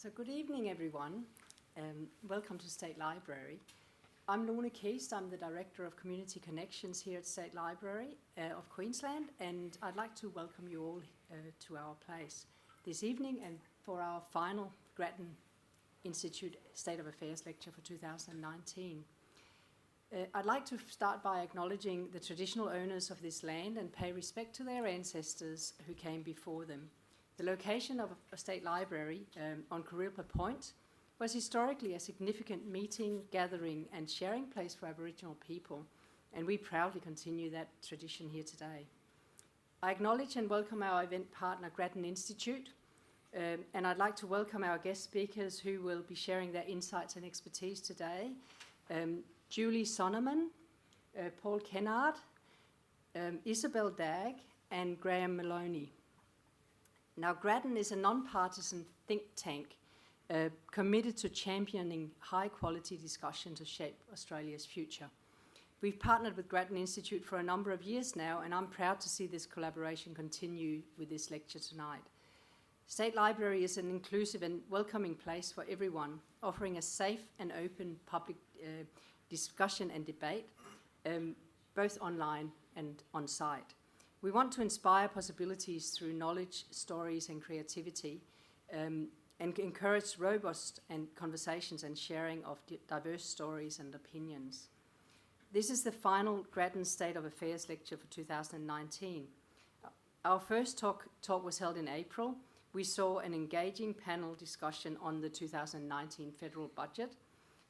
So good evening, everyone. Welcome to State Library. I'm Lone Keist. I'm the Director of Community Connections here at State Library of Queensland, and I'd like to welcome you all to our place this evening and for our final Grattan Institute State of Affairs lecture for 2019. I'd like to start by acknowledging the traditional owners of this land and pay respect to their ancestors who came before them. The location of a state library on Kurilpa Point was historically a significant meeting, gathering and sharing place for Aboriginal people, and we proudly continue that tradition here today. I acknowledge and welcome our event partner Grattan Institute, and I'd like to welcome our guest speakers who will be sharing their insights and expertise today. Julie Sonneman, Paul Kennard, Isabel Dagg and Graham Maloney. Now, Grattan is a non-partisan think tank committed to championing high-quality discussion to shape Australia's future. We've partnered with Grattan Institute for a number of years now, and I'm proud to see this collaboration continue with this lecture tonight. State Library is an inclusive and welcoming place for everyone, offering a safe and open public discussion and debate, both online and on-site. We want to inspire possibilities through knowledge, stories and creativity, and encourage robust conversations and sharing of diverse stories and opinions. This is the final Grattan State of Affairs lecture for 2019. Our first talk was held in April. We saw an engaging panel discussion on the 2019 federal budget.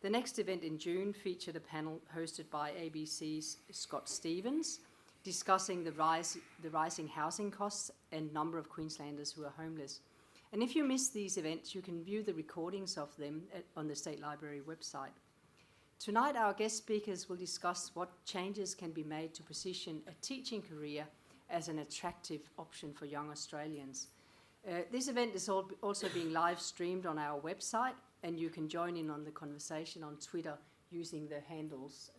The next event in June featured a panel hosted by ABC's Scott Stevens, discussing the rising housing costs and number of Queenslanders who are homeless. And if you miss these events, you can view the recordings of them on the State Library website. Tonight, our guest speakers will discuss what changes can be made to position a teaching career as an attractive option for young Australians. This event is also being live streamed on our website, and you can join in on the conversation on Twitter using the handles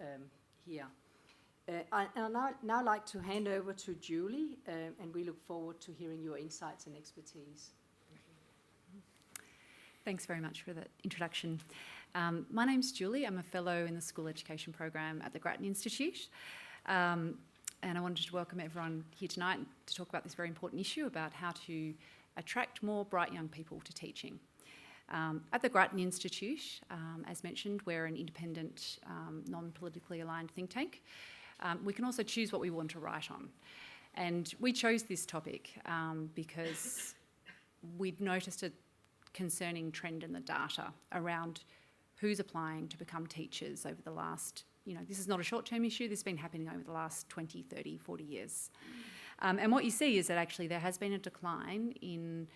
here. I'd now like to hand over to Julie, and we look forward to hearing your insights and expertise. Thanks very much for that introduction. My name's Julie. I'm a fellow in the School Education Program at the Grattan Institute. And I wanted to welcome everyone here tonight to talk about this very important issue about how to attract more bright young people to teaching. At the Grattan Institute, as mentioned, we're an independent, non-politically aligned think tank. We can also choose what we want to write on. And we chose this topic because we'd noticed a concerning trend in the data around who's applying to become teachers over the last, this is not a short-term issue, this has been happening over the last 20, 30, 40 years. And what you see is that actually there has been a decline in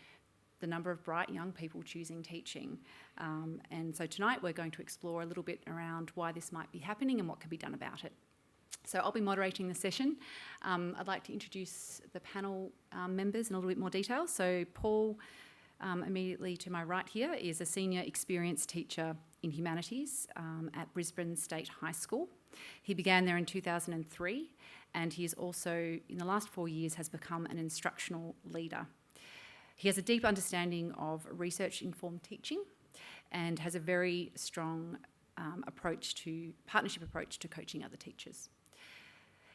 the number of bright young people choosing teaching. And so tonight we're going to explore a little bit around why this might be happening and what can be done about it. So I'll be moderating the session. I'd like to introduce the panel members in a little bit more detail. So Paul, immediately to my right here, is a senior experienced teacher in humanities at Brisbane State High School. He began there in 2003, and he is also, in the last 4 years, has become an instructional leader. He has a deep understanding of research-informed teaching and has a very strong partnership approach to coaching other teachers.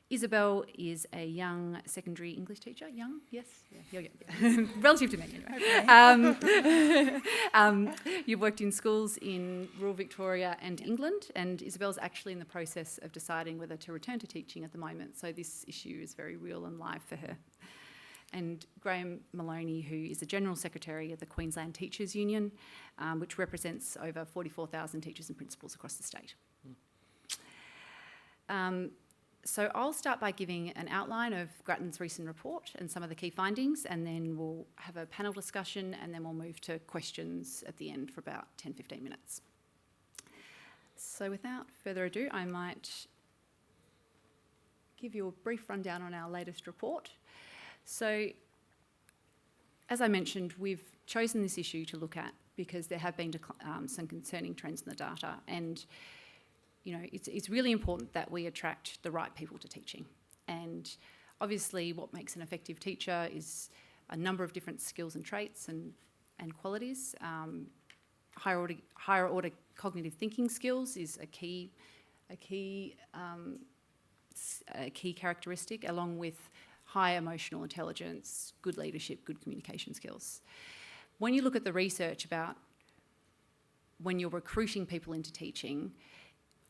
Isabel is a young secondary English teacher. Young? Yes? Yeah. Relative to me, anyway. You've worked in schools in rural Victoria and England, and Isabel's actually in the process of deciding whether to return to teaching at the moment, so this issue is very real and live for her. And Graham Maloney, who is the General Secretary of the Queensland Teachers Union, which represents over 44,000 teachers and principals across the state. So I'll start by giving an outline of Grattan's recent report and some of the key findings, and then we'll have a panel discussion, and then we'll move to questions at the end for about 10-15 minutes. So without further ado, I might give you a brief rundown on our latest report. So, as I mentioned, we've chosen this issue to look at because there have been some concerning trends in the data, and it's really important that we attract the right people to teaching. And obviously what makes an effective teacher is a number of different skills and traits and qualities. higher order cognitive thinking skills is a key characteristic, along with high emotional intelligence, good leadership, good communication skills. When you look at the research about when you're recruiting people into teaching,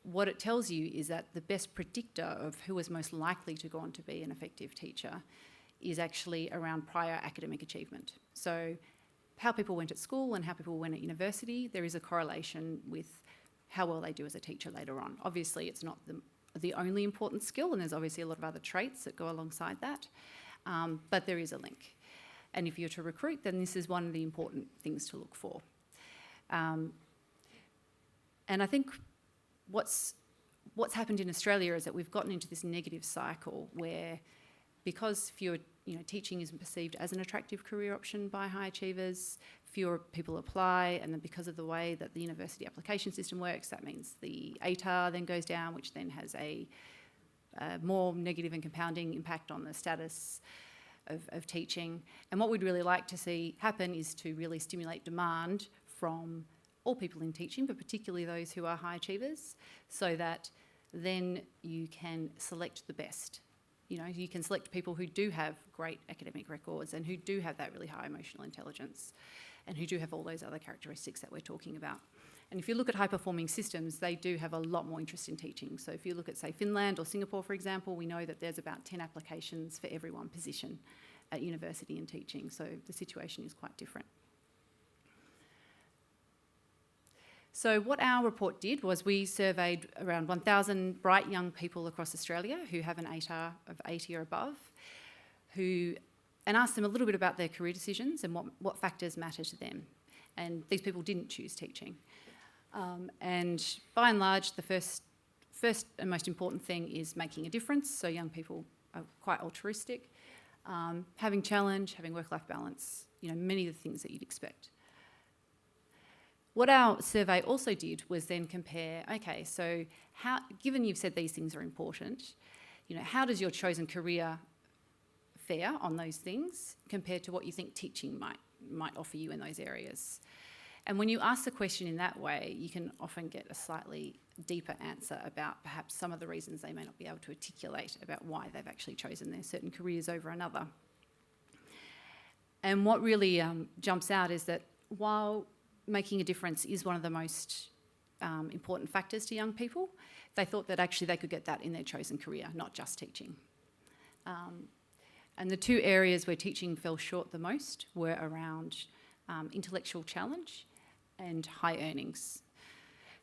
what it tells you is that the best predictor of who is most likely to go on to be an effective teacher is actually around prior academic achievement. So how people went at school and how people went at university, there is a correlation with how well they do as a teacher later on. Obviously, it's not the only important skill, and there's obviously a lot of other traits that go alongside that, but there is a link. And if you're to recruit, then this is one of the important things to look for. And I think what's happened in Australia is that we've gotten into this negative cycle where, because teaching isn't perceived as an attractive career option by high achievers, fewer people apply, and then because of the way that the university application system works, that means the ATAR then goes down, which then has a more negative and compounding impact on the status of teaching. And what we'd really like to see happen is to really stimulate demand from all people in teaching, but particularly those who are high achievers, so that then you can select the best. You can select people who do have great academic records and who do have that really high emotional intelligence and who do have all those other characteristics that we're talking about. And if you look at high-performing systems, they do have a lot more interest in teaching. So if you look at, say, Finland or Singapore, for example, we know that there's about 10 applications for every one position at university in teaching. So the situation is quite different. So what our report did was we surveyed around 1,000 bright young people across Australia who have an ATAR of 80 or above, and asked them a little bit about their career decisions and what factors matter to them. And these people didn't choose teaching. And by and large, the first and most important thing is making a difference. So young people are quite altruistic, having challenge, having work-life balance, many of the things that you'd expect. What our survey also did was then compare, okay, so given you've said these things are important, how does your chosen career fare on those things compared to what you think teaching might offer you in those areas? And when you ask the question in that way, you can often get a slightly deeper answer about perhaps some of the reasons they may not be able to articulate about why they've actually chosen their certain careers over another. And what really jumps out is that while making a difference is one of the most important factors to young people, they thought that actually they could get that in their chosen career, not just teaching. And the two areas where teaching fell short the most were around intellectual challenge and high earnings.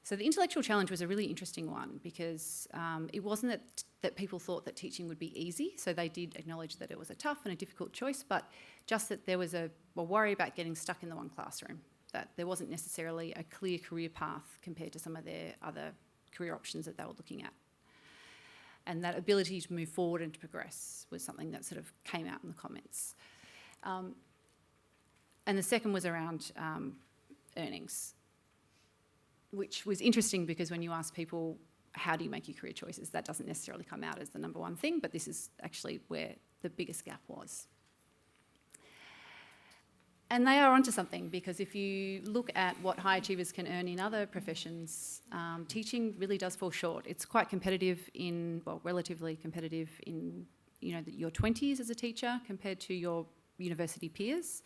So the intellectual challenge was a really interesting one because it wasn't that people thought that teaching would be easy, so they did acknowledge that it was a tough and a difficult choice, but just that there was a worry about getting stuck in the one classroom, that there wasn't necessarily a clear career path compared to some of their other career options that they were looking at. And that ability to move forward and to progress was something that sort of came out in the comments. And the second was around earnings, which was interesting because when you ask people, how do you make your career choices, that doesn't necessarily come out as the number one thing, but this is actually where the biggest gap was. And they are onto something, because if you look at what high achievers can earn in other professions, teaching really does fall short. It's quite competitive relatively competitive in your 20s as a teacher compared to your university peers.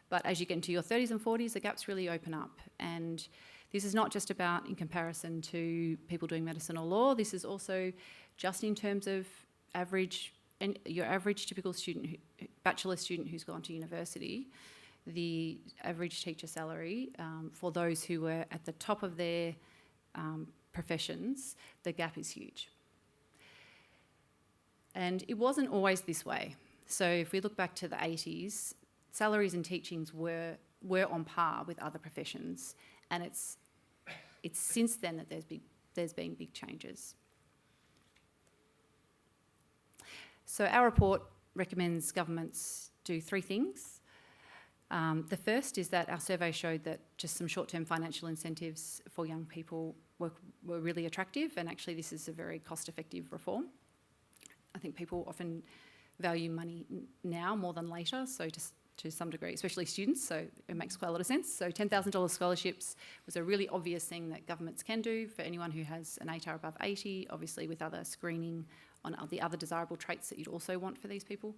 But as you get into your 30s and 40s, the gaps really open up. And this is not just about in comparison to people doing medicine or law. This is also just in terms of your average typical student, bachelor student who's gone to university. The average teacher salary for those who were at the top of their professions, the gap is huge. And it wasn't always this way. So if we look back to the 80s, salaries in teachings were on par with other professions, and it's since then that there's been big changes. So our report recommends governments do three things. The first is that our survey showed that just some short-term financial incentives for young people were really attractive, and actually this is a very cost-effective reform. I think people often value money now more than later, so to some degree, especially students, so it makes quite a lot of sense. So $10,000 scholarships was a really obvious thing that governments can do for anyone who has an ATAR above 80, obviously with other screening on the other desirable traits that you'd also want for these people.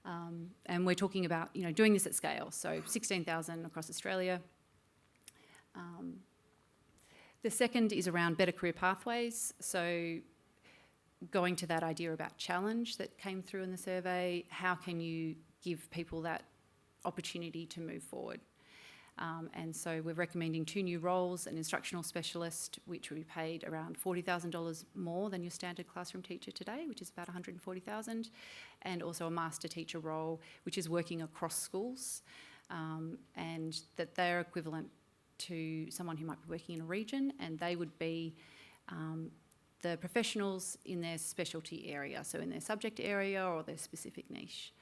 And we're talking about, doing this at scale, so 16,000 across Australia. The second is around better career pathways, so going to that idea about challenge that came through in the survey, how can you give people that opportunity to move forward? And so we're recommending 2 new roles, an instructional specialist, which will be paid around $40,000 more than your standard classroom teacher today, which is about $140,000, and also a master teacher role, which is working across schools, and that they're equivalent to someone who might be working in a region, and they would be the professionals in their specialty area, so in their subject area or their specific niche.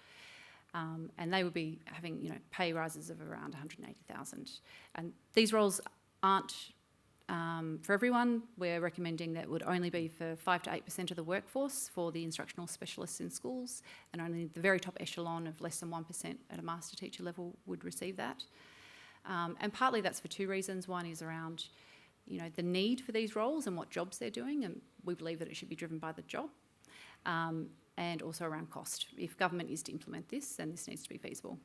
And they would be having, pay rises of around $180,000. And these roles aren't for everyone. We're recommending that would only be for 5 to 8% of the workforce for the instructional specialists in schools, and only the very top echelon of less than 1% at a master teacher level would receive that. And partly that's for 2 reasons. One is around, the need for these roles and what jobs they're doing, and we believe that it should be driven by the job. And also around cost. If government is to implement this, then this needs to be feasible.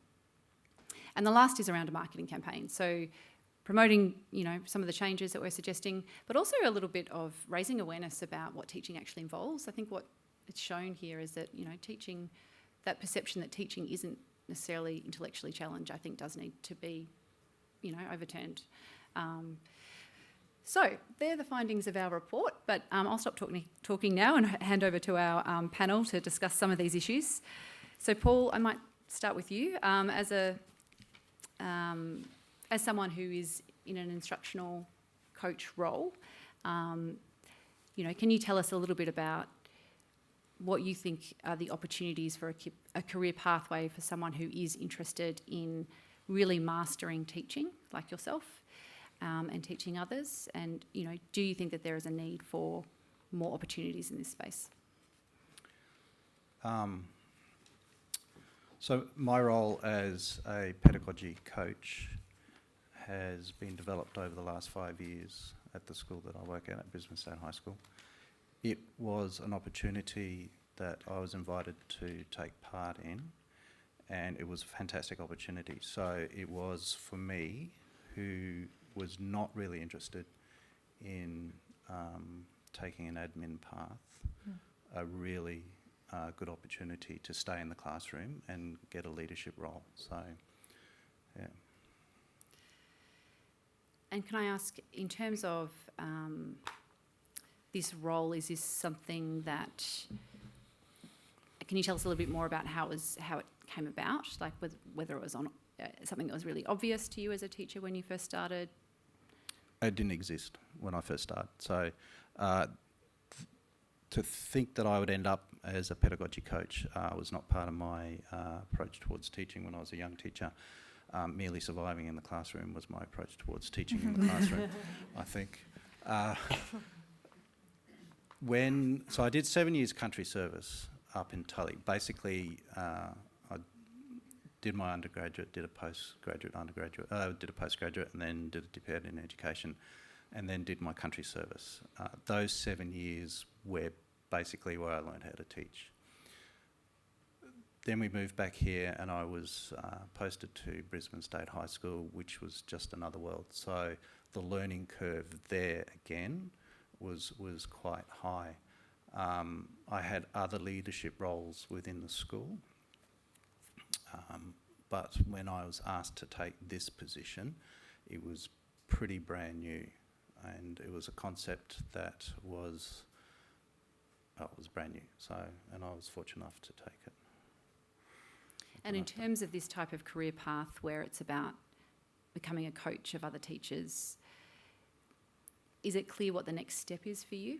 And the last is around a marketing campaign. So promoting, some of the changes that we're suggesting, but also a little bit of raising awareness about what teaching actually involves. I think what it's shown here is that, teaching, that perception that teaching isn't necessarily intellectually challenged, I think does need to be, overturned. So they're the findings of our report, but I'll stop talking now and hand over to our panel to discuss some of these issues. So Paul, I might start with you. As someone who is in an instructional coach role, can you tell us a little bit about what you think are the opportunities for a career pathway for someone who is interested in really mastering teaching, like yourself? And teaching others, and do you think that there is a need for more opportunities in this space? So my role as a pedagogy coach has been developed over the last 5 years at the school that I work at Brisbane State High School. It was an opportunity that I was invited to take part in, and it was a fantastic opportunity. So it was, for me, who was not really interested in taking an admin path, a really good opportunity to stay in the classroom and get a leadership role. So, yeah. And can I ask, in terms of this role, is this something that, can you tell us a little bit more about how it came about, like whether it was on something that was really obvious to you as a teacher when you first started? It didn't exist when I first started. So to think that I would end up as a pedagogy coach was not part of my approach towards teaching when I was a young teacher. Merely surviving in the classroom was my approach towards teaching in the classroom, I think. So I did 7 years country service up in Tully. Basically, I did my undergraduate, did a postgraduate, and then did a diploma in education, and then did my country service. Those 7 years were basically where I learned how to teach. Then we moved back here, and I was posted to Brisbane State High School, which was just another world. So the learning curve there again was quite high. I had other leadership roles within the school. But when I was asked to take this position, it was pretty brand new, and it was a concept that was brand new. So, and I was fortunate enough to take it. And in terms of this type of career path where it's about becoming a coach of other teachers, is it clear what the next step is for you?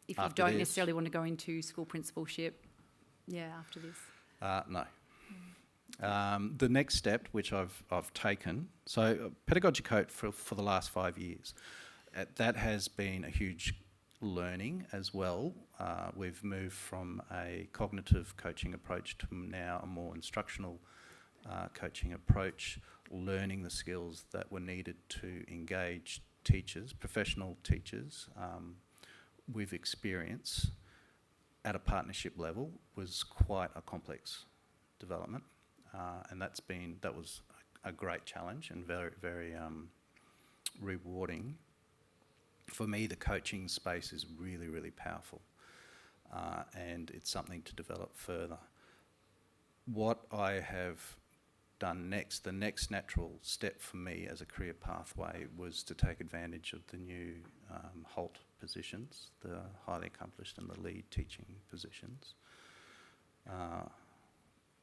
If you don't necessarily want to go into school principalship, after this? No. The next step, which I've taken, so pedagogy coach for the last 5 years, that has been a huge learning as well. We've moved from a cognitive coaching approach to now a more instructional coaching approach, learning the skills that were needed to engage teachers, professional teachers, with experience at a partnership level was quite a complex development, and that was a great challenge and very, very rewarding. For me, the coaching space is really, really powerful, and it's something to develop further. What I have done next, the next natural step for me as a career pathway, was to take advantage of the new HALT positions, the highly accomplished and the lead teaching positions.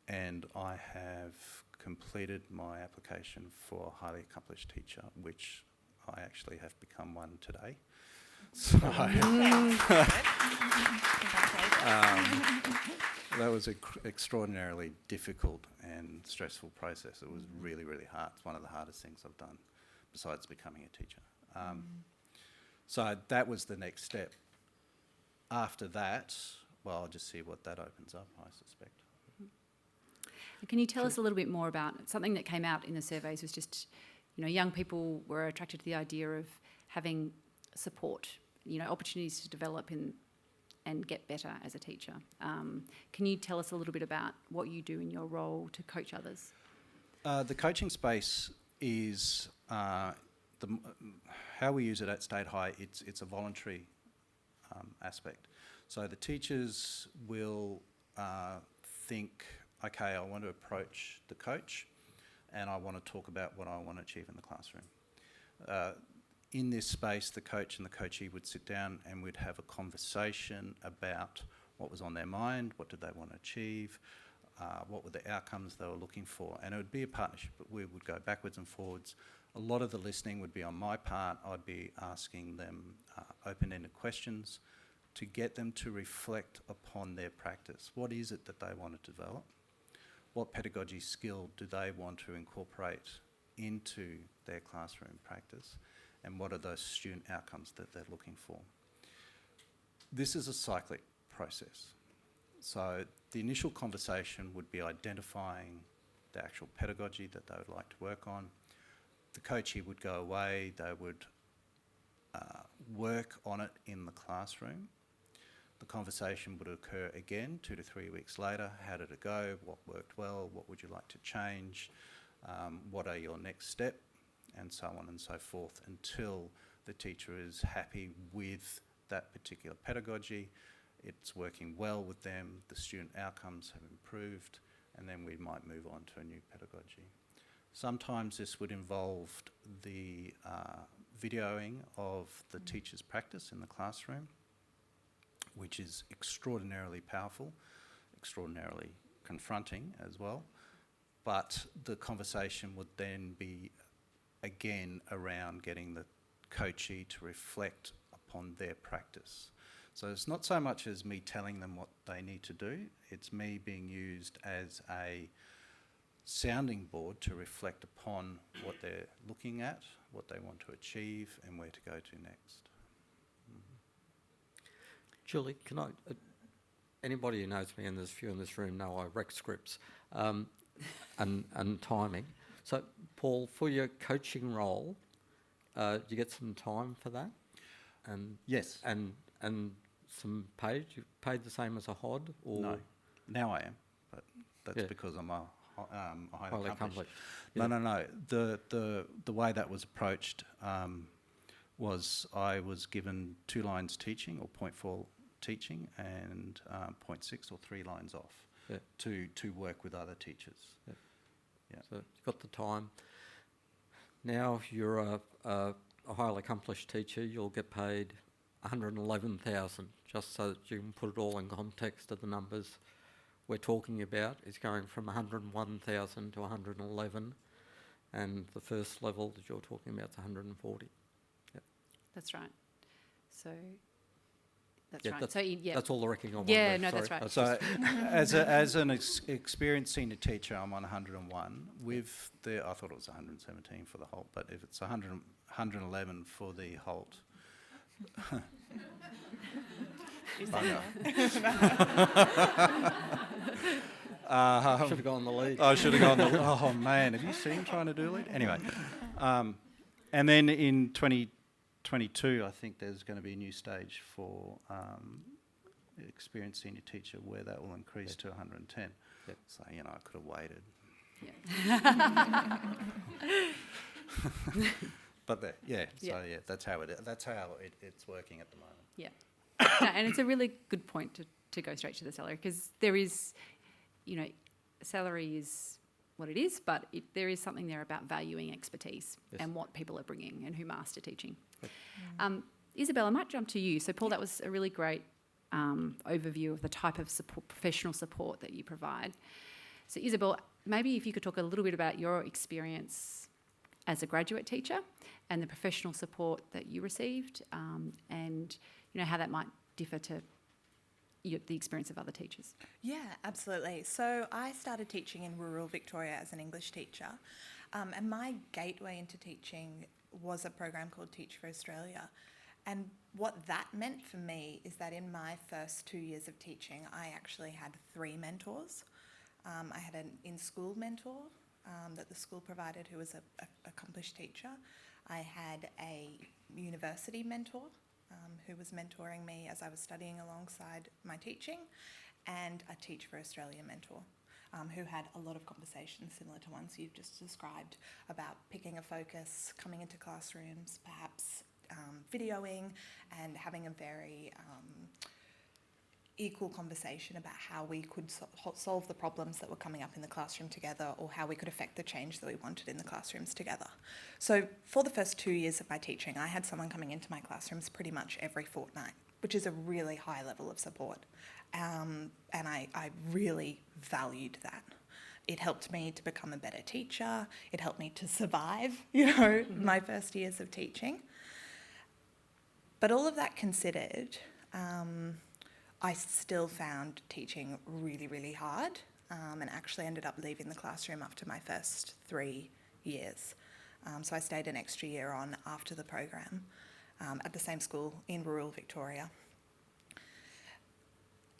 And I have completed my application for a highly accomplished teacher, which I actually have become one today. So that was an extraordinarily difficult and stressful process. It was really, really hard. It's one of the hardest things I've done besides becoming a teacher. So that was the next step. After that, well, I'll just see what that opens up, I suspect. Can you tell us a little bit more about something that came out in the surveys? Was just, young people were attracted to the idea of having support, opportunities to develop and get better as a teacher. Can you tell us a little bit about what you do in your role to coach others? The coaching space is how we use it at State High. It's a voluntary aspect. So the teachers will think, okay, I want to approach the coach and I want to talk about what I want to achieve in the classroom. In this space, the coach and the coachee would sit down and we'd have a conversation about what was on their mind, what did they want to achieve, what were the outcomes they were looking for. And it would be a partnership, but we would go backwards and forwards. A lot of the listening would be on my part. I'd be asking them open-ended questions to get them to reflect upon their practice. What is it that they want to develop? What pedagogy skill do they want to incorporate into their classroom practice? And what are those student outcomes that they're looking for? This is a cyclic process. So the initial conversation would be identifying the actual pedagogy that they would like to work on. The coachee would go away, they would work on it in the classroom. The conversation would occur again 2 to 3 weeks later. How did it go? What worked well? What would you like to change? What are your next steps? And so on and so forth, until the teacher is happy with that particular pedagogy, it's working well with them, the student outcomes have improved, and then we might move on to a new pedagogy. Sometimes this would involve the videoing of the teacher's practice in the classroom, which is extraordinarily powerful, extraordinarily confronting as well. But the conversation would then be again around getting the coachee to reflect upon their practice. So it's not so much as me telling them what they need to do, it's me being used as a sounding board to reflect upon what they're looking at, what they want to achieve, and where to go to next. Julie, can I, anybody who knows me, and there's a few in this room, know I wreck scripts and timing. So, Paul, for your coaching role, do you get some time for that? And yes. And some paid? You paid the same as a HOD? Or No. Now I am, but that's because I'm a highly accomplished. Yeah. No. The way that was approached was I was given 2 lines teaching, or 0.4 teaching, and 0.6 or 3 lines off to work with other teachers. Yeah. Yeah. So you've got the time. Now you're a highly accomplished teacher, you'll get paid $111,000, just so that you can put it all in context of the numbers we're talking about. Is going from $101,000 to $111,000, and the first level that you're talking about is $140,000. Yep. That's right. So that's Yeah, right. that's- That's all the wrecking on. Yeah, no, that's right. So as an experienced senior teacher, I'm on 101 with I thought it was 117 for the Holt, but if it's 111 for the Holt. Should have gone the lead. I should have gone the... Oh, man, have you seen him trying to do lead? Anyway, and then in 2022, I think there's going to be a new stage for experienced senior teacher where that will increase to 110. Yep. So, you know, I could have waited. Yeah. But that, Yeah. that's how it's working at the moment. Yeah. No, and it's a really good point to go straight to the salary, because there is, you know, salary is what it is, but there is something there about valuing expertise and what people are bringing and who master teaching. Yep. Isabel, I might jump to you. So, Paul, that was a really great overview of the type of support, professional support that you provide. So, Isabel, maybe if you could talk a little bit about your experience as a graduate teacher and the professional support that you received, and you know how that might differ to the experience of other teachers. Yeah, absolutely. So I started teaching in rural Victoria as an English teacher, and my gateway into teaching was a program called Teach for Australia. And what that meant for me is that in my first 2 years of teaching, I actually had 3 mentors. I had an in-school mentor that the school provided who was an accomplished teacher. I had a university mentor who was mentoring me as I was studying alongside my teaching, and a Teach for Australia mentor who had a lot of conversations similar to ones you've just described about picking a focus, coming into classrooms, perhaps videoing, and having a very equal conversation about how we could solve the problems that were coming up in the classroom together, or how we could affect the change that we wanted in the classrooms together. So for the first 2 years of my teaching, I had someone coming into my classrooms pretty much every fortnight, which is a really high level of support. And I really valued that. It helped me to become a better teacher. It helped me to survive, my first years of teaching. But all of that considered, I still found teaching really, really hard, and actually ended up leaving the classroom after my first 3 years. So I stayed an extra year on after the program at the same school in rural Victoria.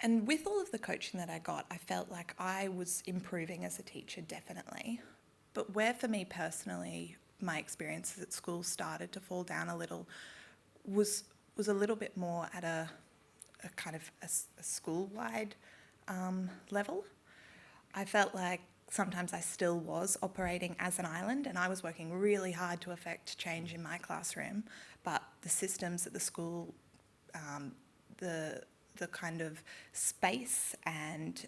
And with all of the coaching that I got, I felt like I was improving as a teacher, definitely. But where for me personally, my experiences at school started to fall down a little was a little bit more at a kind of a school-wide level. I felt like sometimes I still was operating as an island, and I was working really hard to affect change in my classroom, but the systems at the school, the kind of space and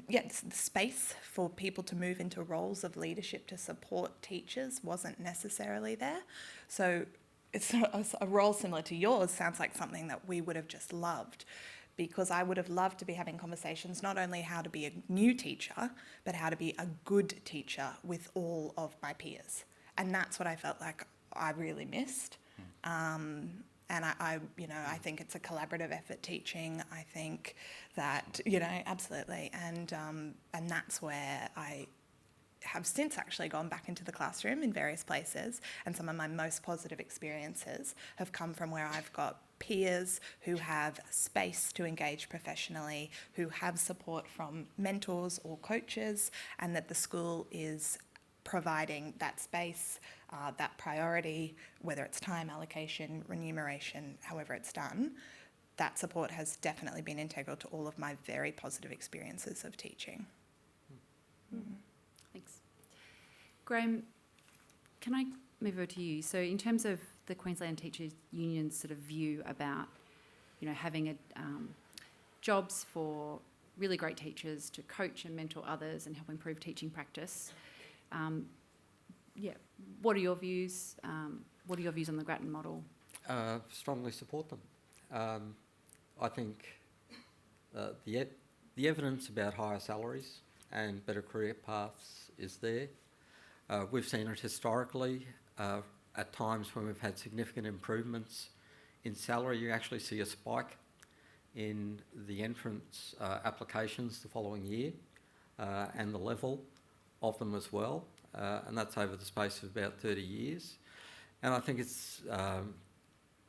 the space for people to move into roles of leadership to support teachers wasn't necessarily there. So it's a role similar to yours sounds like something that we would have just loved, because I would have loved to be having conversations not only how to be a new teacher, but how to be a good teacher with all of my peers. And that's what I felt like I really missed. And I think it's a collaborative effort teaching. I think that, absolutely. And that's where I have since actually gone back into the classroom in various places, and some of my most positive experiences have come from where I've got peers who have space to engage professionally, who have support from mentors or coaches, and that the school is providing that space, that priority, whether it's time allocation, remuneration, however it's done. That support has definitely been integral to all of my very positive experiences of teaching. Thanks. Graham, can I move over to you? So in terms of the Queensland Teachers Union's sort of view about, having jobs for really great teachers to coach and mentor others and help improve teaching practice, what are your views? What are your views on the Grattan model? Strongly support them. I think the evidence about higher salaries and better career paths is there. We've seen it historically. At times when we've had significant improvements in salary, you actually see a spike in the entrance applications the following year, and the level of them as well. And that's over the space of about 30 years. And I think it's,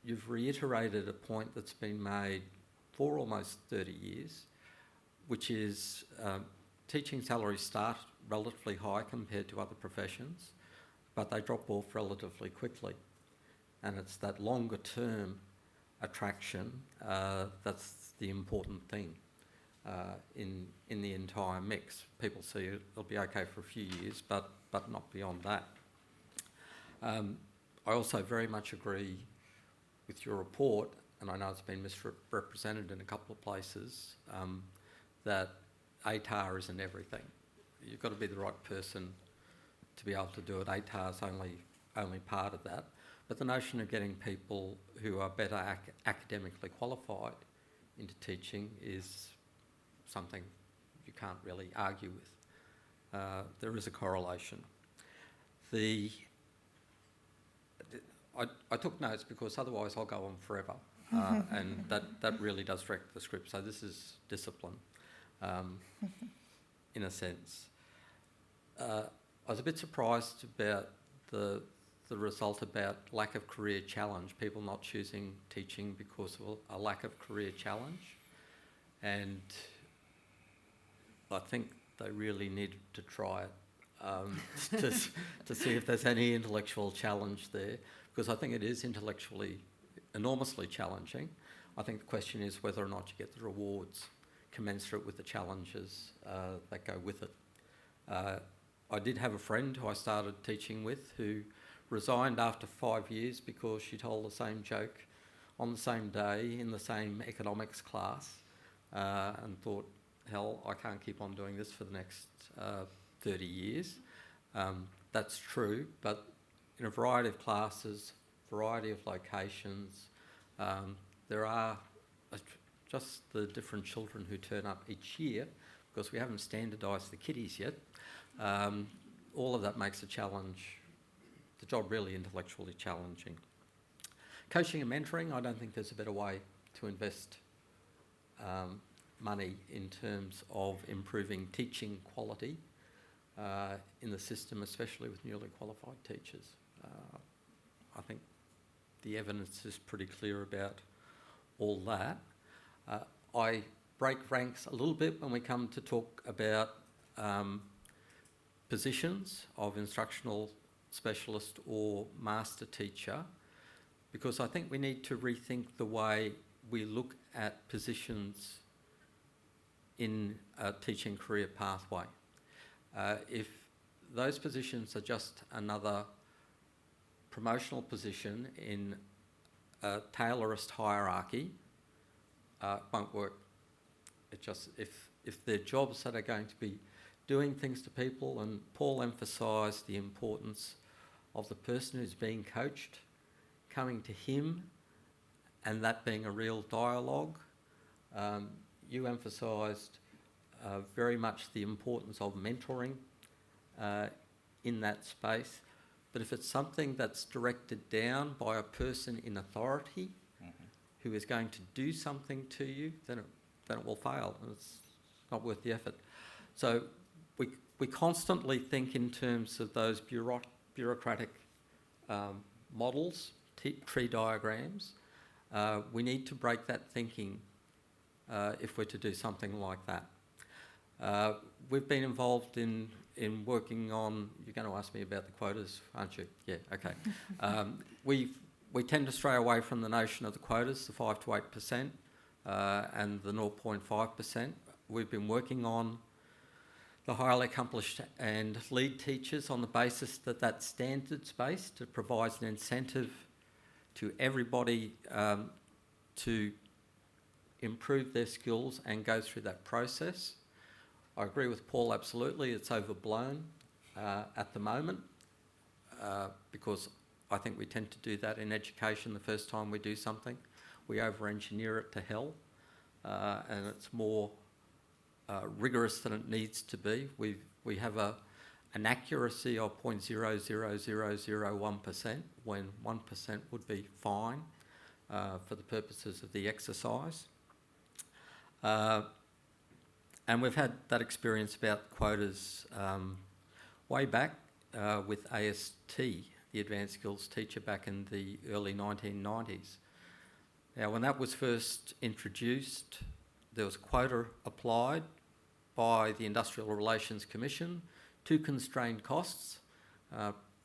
you've reiterated a point that's been made for almost 30 years, which is teaching salaries start relatively high compared to other professions, but they drop off relatively quickly. And it's that longer term attraction that's the important thing in the entire mix. People see it'll be okay for a few years, but not beyond that. I also very much agree with your report, and I know it's been misrepresented in a couple of places, that ATAR isn't everything. You've got to be the right person to be able to do it. ATAR is only part of that. But the notion of getting people who are better academically qualified into teaching is something you can't really argue with. There is a correlation. I took notes because otherwise I'll go on forever, and that really does direct the script. So this is discipline, in a sense. I was a bit surprised about the result about lack of career challenge, people not choosing teaching because of a lack of career challenge. And I think they really needed to try it to see if there's any intellectual challenge there, because I think it is intellectually enormously challenging. I think the question is whether or not you get the rewards commensurate with the challenges that go with it. I did have a friend who I started teaching with who resigned after 5 years because she told the same joke on the same day in the same economics class, and thought, hell, I can't keep on doing this for the next 30 years. That's true, but in a variety of classes, variety of locations, there are just the different children who turn up each year, because we haven't standardised the kiddies yet. All of that makes the job really intellectually challenging. Coaching and mentoring, I don't think there's a better way to invest money in terms of improving teaching quality in the system, especially with newly qualified teachers. I think the evidence is pretty clear about all that. I break ranks a little bit when we come to talk about positions of instructional specialist or master teacher, because I think we need to rethink the way we look at positions in a teaching career pathway. If those positions are just another promotional position in a Taylorist hierarchy, it won't work. It just, if they're jobs that are going to be doing things to people, and Paul emphasised the importance of the person who's being coached coming to him and that being a real dialogue. You emphasised very much the importance of mentoring in that space. But if it's something that's directed down by a person in authority who is going to do something to you, then it will fail, and it's not worth the effort. So we constantly think in terms of those bureaucratic models, tree diagrams. We need to break that thinking if we're to do something like that. We've been involved in working on, you're going to ask me about the quotas, aren't you? Yeah, okay. We tend to stray away from the notion of the quotas, the 5 to 8%, and the 0.5%. We've been working on the highly accomplished and lead teachers on the basis that that standards base to provide an incentive to everybody to improve their skills and go through that process. I agree with Paul, absolutely, it's overblown at the moment because I think we tend to do that in education the first time we do something. We over-engineer it to hell, and it's more rigorous than it needs to be. We have an accuracy of 0.00001% when 1% would be fine for the purposes of the exercise. And we've had that experience about quotas way back with AST, the Advanced Skills Teacher, back in the early 1990s. Now, when that was first introduced, there was a quota applied by the Industrial Relations Commission to constrain costs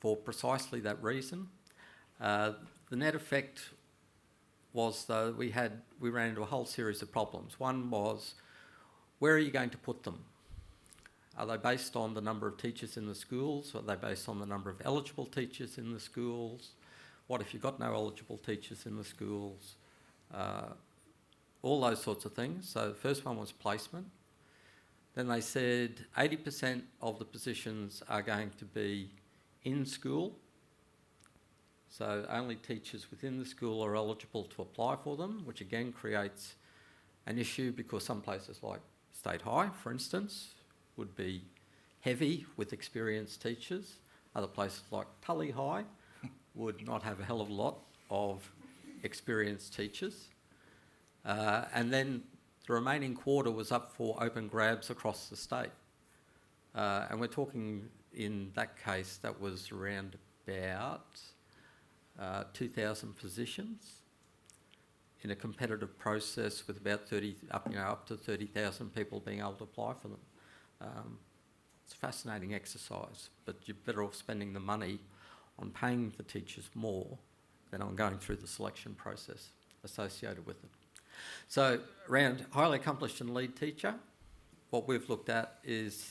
for precisely that reason. The net effect was, though, we ran into a whole series of problems. One was, where are you going to put them? Are they based on the number of teachers in the schools? Are they based on the number of eligible teachers in the schools? What if you've got no eligible teachers in the schools? All those sorts of things. So the first one was placement. Then they said 80% of the positions are going to be in school. So only teachers within the school are eligible to apply for them, which again creates an issue because some places like State High, for instance, would be heavy with experienced teachers. Other places like Tully High would not have a hell of a lot of experienced teachers. And then the remaining quarter was up for open grabs across the state. And we're talking, in that case, that was around about 2,000 positions in a competitive process with about up to 30,000 people being able to apply for them. It's a fascinating exercise, but you're better off spending the money on paying the teachers more than on going through the selection process associated with it. So around highly accomplished and lead teacher, what we've looked at is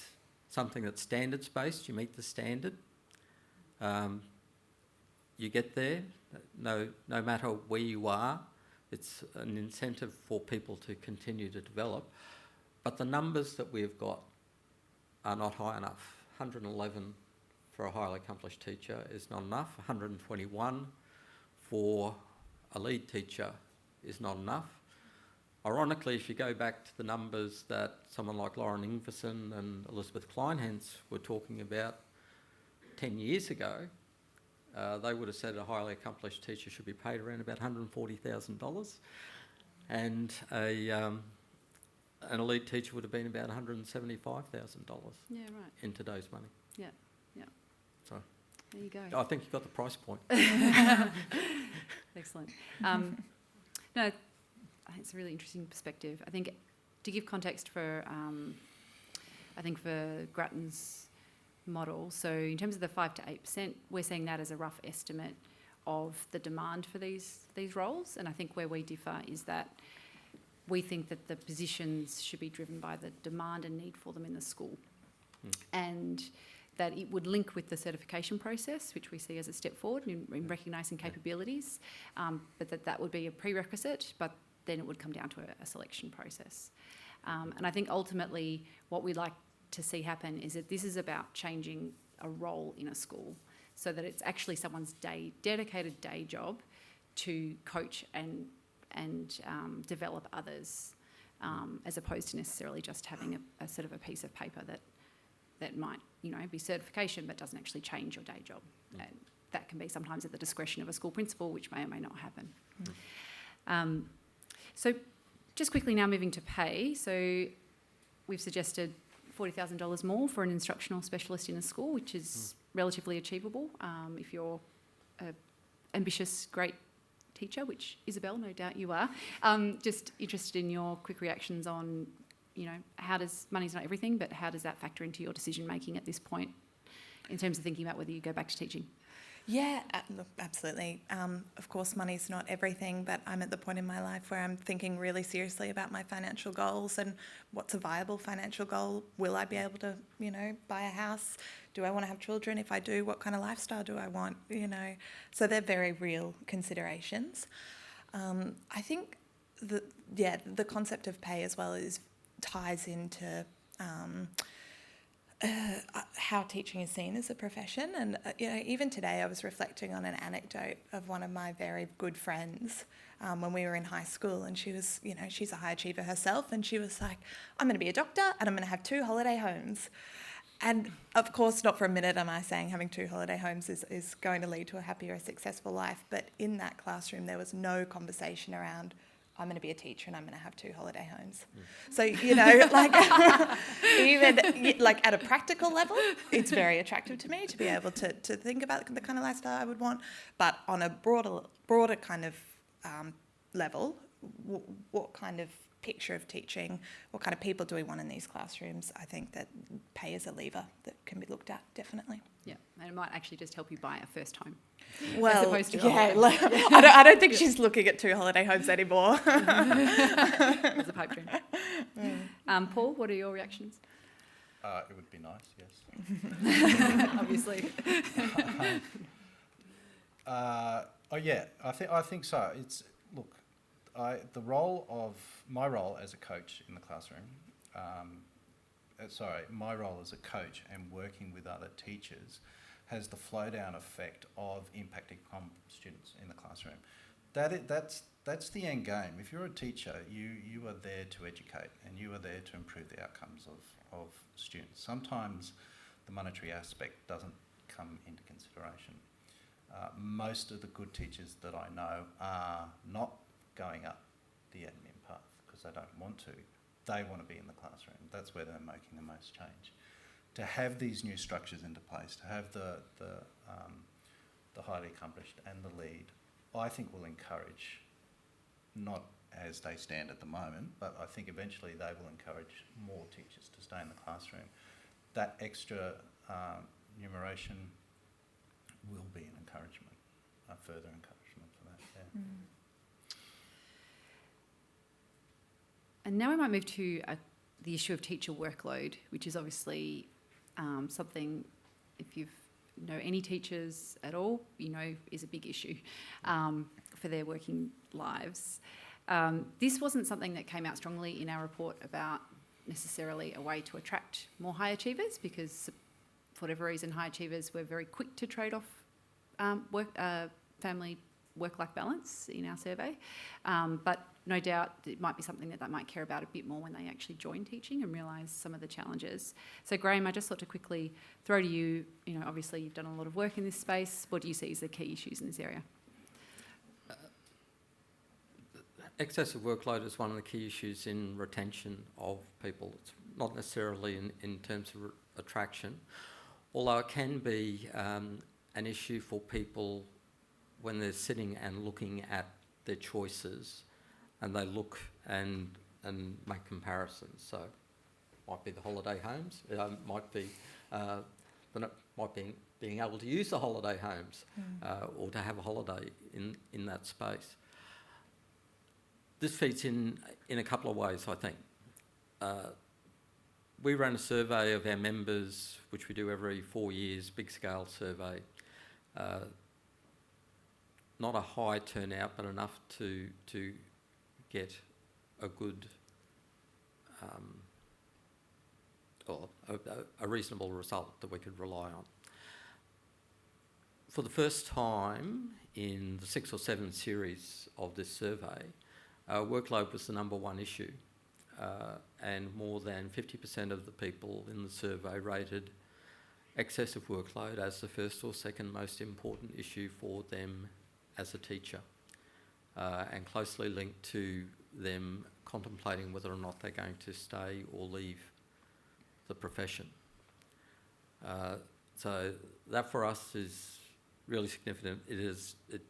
something that's standards-based. You meet the standard. You get there, no matter where you are. It's an incentive for people to continue to develop. But the numbers that we've got are not high enough. 111 for a highly accomplished teacher is not enough. 121 for a lead teacher is not enough. Ironically, if you go back to the numbers that someone like Lauren Ingverson and Elizabeth Kleinhans were talking about 10 years ago, they would have said a highly accomplished teacher should be paid around about $140,000, and an elite teacher would have been about $175,000 Yeah, right. in today's money. Yeah, yeah. So there you go. I think you've got the price point. Excellent. No, I think it's a really interesting perspective. I think to give context for, for Grattan's model, so in terms of the 5 to 8%, we're seeing that as a rough estimate of the demand for these roles. And I think where we differ is that we think that the positions should be driven by the demand and need for them in the school. And that it would link with the certification process, which we see as a step forward in recognising capabilities, but that would be a prerequisite, but then it would come down to a selection process. And I think ultimately what we'd like to see happen is that this is about changing a role in a school so that it's actually someone's dedicated day job to coach and develop others, as opposed to necessarily just having a sort of a piece of paper that might, be certification but doesn't actually change your day job. And that can be sometimes at the discretion of a school principal, which may or may not happen. So just quickly now moving to pay. So we've suggested $40,000 more for an instructional specialist in a school, which is relatively achievable if you're an ambitious, great teacher, which Isabel, no doubt you are. Just interested in your quick reactions on, how does, money's not everything, but how does that factor into your decision making at this point in terms of thinking about whether you go back to teaching? Yeah, look, absolutely. Of course, money's not everything, but I'm at the point in my life where I'm thinking really seriously about my financial goals and what's a viable financial goal. Will I be able to, buy a house? Do I want to have children? If I do, what kind of lifestyle do I want? So they're very real considerations. I think the concept of pay as well ties into how teaching is seen as a profession. And, even today I was reflecting on an anecdote of one of my very good friends when we were in high school, and she was, she's a high achiever herself, and she was like, I'm going to be a doctor and I'm going to have 2 holiday homes. And of course, not for a minute am I saying having 2 holiday homes is going to lead to a happier, successful life. But in that classroom, there was no conversation around, I'm going to be a teacher and I'm going to have 2 holiday homes. So, even like at a practical level, it's very attractive to me to be able to think about the kind of lifestyle I would want. But on a broader kind of level, what kind of picture of teaching, what kind of people do we want in these classrooms, I think that pay is a lever that can be looked at, definitely. Yeah, and it might actually just help you buy a first home. Well, opposed to yeah, I don't think she's looking at 2 holiday homes anymore. As a pipe dream. Paul, what are your reactions? It would be nice, yes. Obviously. I think so. It's look, my role as a coach in the classroom. My role as a coach and working with other teachers has the flow down effect of impacting students in the classroom. That's the end game. If you're a teacher, you are there to educate and you are there to improve the outcomes of students. Sometimes the monetary aspect doesn't come into consideration. Most of the good teachers that I know are not going up the admin path because they don't want to. They want to be in the classroom. That's where they're making the most change. To have these new structures into place, to have the highly accomplished and the lead, I think will encourage, not as they stand at the moment, but I think eventually they will encourage more teachers to stay in the classroom. That extra numeration will be an encouragement, a further encouragement for that. Yeah. And now we might move to the issue of teacher workload, which is obviously something, if you know any teachers at all, is a big issue for their working lives. This wasn't something that came out strongly in our report about necessarily a way to attract more high achievers, because for whatever reason, high achievers were very quick to trade off family work-life balance in our survey. But no doubt it might be something that they might care about a bit more when they actually join teaching and realise some of the challenges. So Graham, I just thought to quickly throw to you, obviously you've done a lot of work in this space. What do you see as the key issues in this area? Excessive workload is one of the key issues in retention of people. It's not necessarily in terms of attraction, although it can be an issue for people when they're sitting and looking at their choices and they look and make comparisons. So it might be the holiday homes, might be being able to use the holiday homes or to have a holiday in that space. This feeds in a couple of ways, I think. We ran a survey of our members, which we do every 4 years, big scale survey. Not a high turnout, but enough to get a good or a reasonable result that we could rely on. For the first time in the 6 or 7 series of this survey, workload was the number one issue, and more than 50% of the people in the survey rated excessive workload as the first or second most important issue for them as a teacher, and closely linked to them contemplating whether or not they're going to stay or leave the profession. So that for us is really significant. It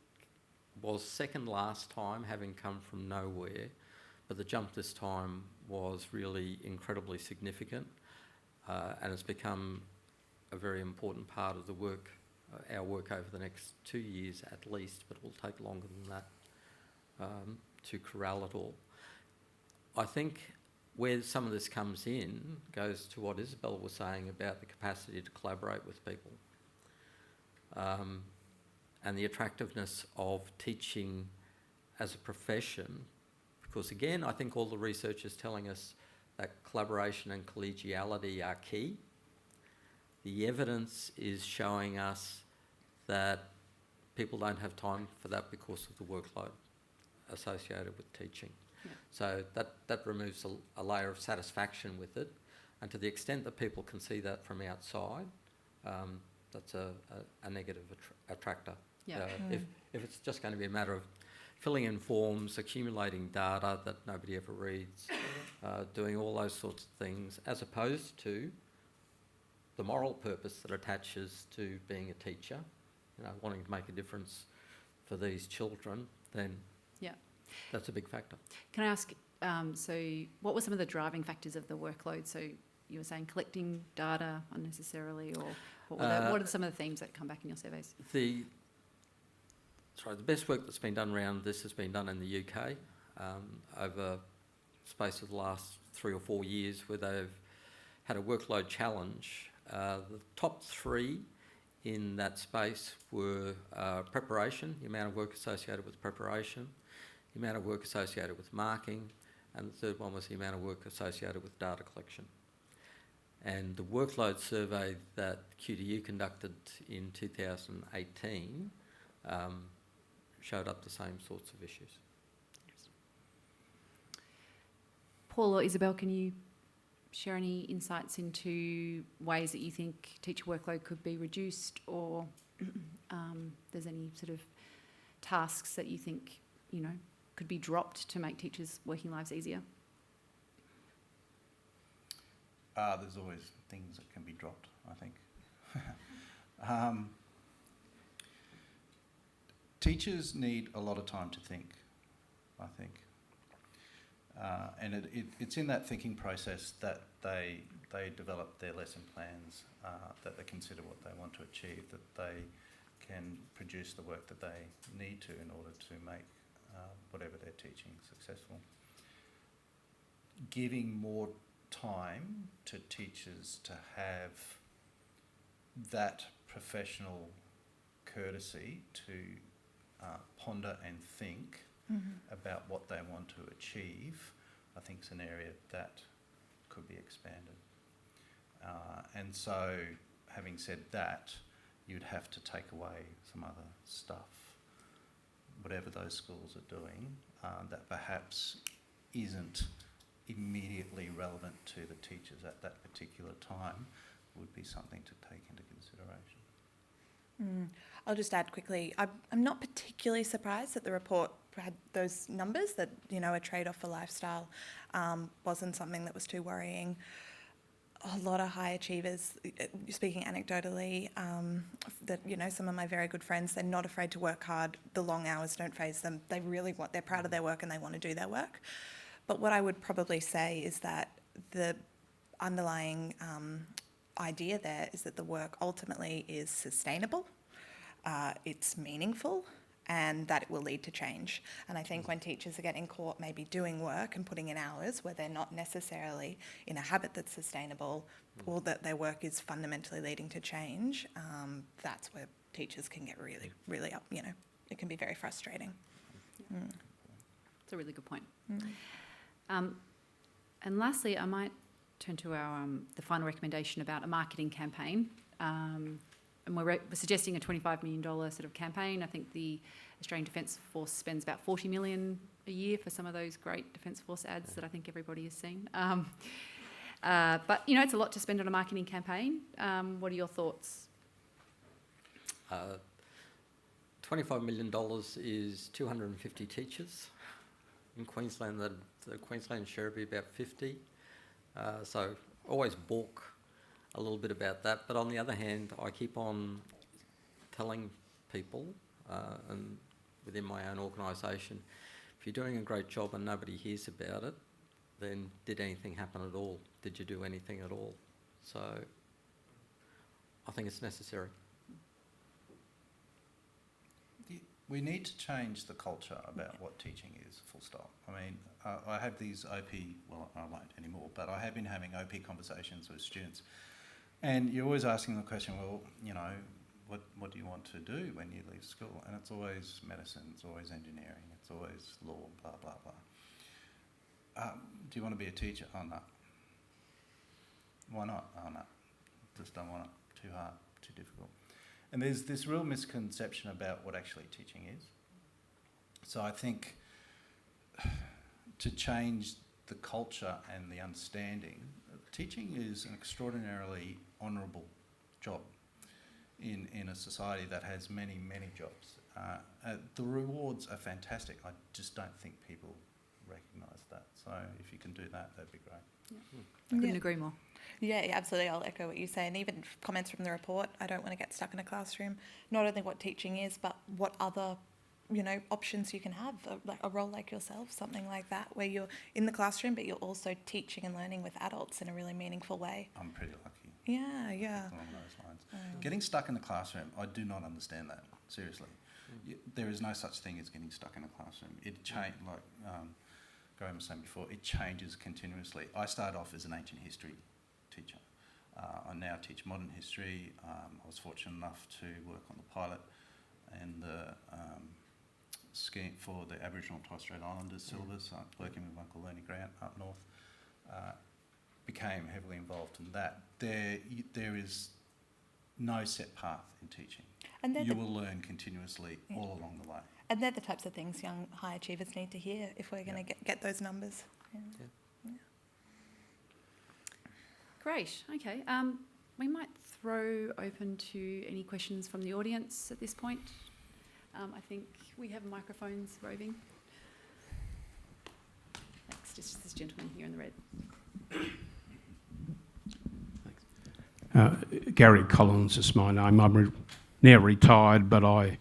was second last time, having come from nowhere, but the jump this time was really incredibly significant, and it's become a very important part of the work, our work over the next 2 years at least, but it will take longer than that to corral it all. I think where some of this comes in goes to what Isabel was saying about the capacity to collaborate with people, and the attractiveness of teaching as a profession, because again, I think all the research is telling us that collaboration and collegiality are key. The evidence is showing us that people don't have time for that because of the workload associated with teaching. Yeah. So that removes a layer of satisfaction with it, and to the extent that people can see that from outside, that's a negative attractor. Yeah. If it's just going to be a matter of filling in forms, accumulating data that nobody ever reads, doing all those sorts of things, as opposed to the moral purpose that attaches to being a teacher, wanting to make a difference for these children, then that's a big factor. Can I ask, So what were some of the driving factors of the workload? So you were saying collecting data unnecessarily, or what are some of the themes that come back in your surveys? The best work that's been done around this has been done in the UK over space of the last 3 or 4 years, where they've had a workload challenge. The top 3 in that space were preparation, the amount of work associated with preparation, the amount of work associated with marking, and the third one was the amount of work associated with data collection. And the workload survey that QTU conducted in 2018 showed up the same sorts of issues. Paul or Isabel, can you share any insights into ways that you think teacher workload could be reduced, or there's any sort of tasks that you think, could be dropped to make teachers' working lives easier? There's always things that can be dropped, I think. Teachers need a lot of time to think, I think. And it's in that thinking process that they develop their lesson plans, that they consider what they want to achieve, that they can produce the work that they need to in order to make whatever they're teaching successful. Giving more time to teachers to have that professional courtesy to ponder and think about what they want to achieve, I think is an area that could be expanded. And so, having said that, you'd have to take away some other stuff, whatever those schools are doing, that perhaps isn't immediately relevant to the teachers at that particular time, would be something to take into consideration. I'll just add quickly, I'm not particularly surprised that the report had those numbers, that, a trade-off for lifestyle wasn't something that was too worrying. A lot of high achievers, speaking anecdotally, that, some of my very good friends, they're not afraid to work hard. The long hours don't faze them. They're proud of their work and they want to do their work. But what I would probably say is that the underlying idea there is that the work ultimately is sustainable, it's meaningful, and that it will lead to change. And I think when teachers are getting caught maybe doing work and putting in hours where they're not necessarily in a habit that's sustainable, or that their work is fundamentally leading to change, that's where teachers can get really, really up, it can be very frustrating. It's a really good point. And lastly, I might turn to our the final recommendation about a marketing campaign. And we're suggesting a $25 million sort of campaign. I think the Australian Defence Force spends about $40 million a year for some of those great Defence Force ads that I think everybody has seen. But, it's a lot to spend on a marketing campaign. What are your thoughts? $25 million is 250 teachers. In Queensland, the Queensland share would be about 50. So always balk a little bit about that. But on the other hand, I keep on telling people, and within my own organisation, if you're doing a great job and nobody hears about it, then did anything happen at all? Did you do anything at all? So I think it's necessary. We need to change the culture about what teaching is, full stop. I mean, I have these OP, well, I won't anymore, but I have been having OP conversations with students. And you're always asking the question, well, what do you want to do when you leave school? And it's always medicine, it's always engineering, it's always law, blah, blah, blah. Do you want to be a teacher? Oh, no. Why not? Oh, no. Just don't want it. Too hard, too difficult. And there's this real misconception about what actually teaching is. So I think to change the culture and the understanding, teaching is an extraordinarily honourable job in a society that has many, many jobs. The rewards are fantastic. I just don't think people recognise that. So if you can do that, that'd be great. I couldn't agree more. Yeah, absolutely. I'll echo what you say. And even comments from the report, I don't want to get stuck in a classroom. Not only what teaching is, but what other options you can have, like a role like yourself, something like that, where you're in the classroom, but you're also teaching and learning with adults in a really meaningful way. I'm pretty lucky. Yeah. Along those lines. Getting stuck in the classroom, I do not understand that, seriously. There is no such thing as getting stuck in a classroom. Graham was saying before, it changes continuously. I started off as an ancient history teacher. I now teach modern history. I was fortunate enough to work on the pilot and the scheme for the Aboriginal and Torres Strait Islanders syllabus, working with Uncle Ernie Grant up north. Became heavily involved in that. There is no set path in teaching. And you will learn continuously all along the way. And they're the types of things young high achievers need to hear if we're going to get those numbers. Yeah. Great. Okay. We might throw open to any questions from the audience at this point. I think we have microphones roving. Thanks. Just this gentleman here in the red. Gary Collins is my name. I'm now retired, but I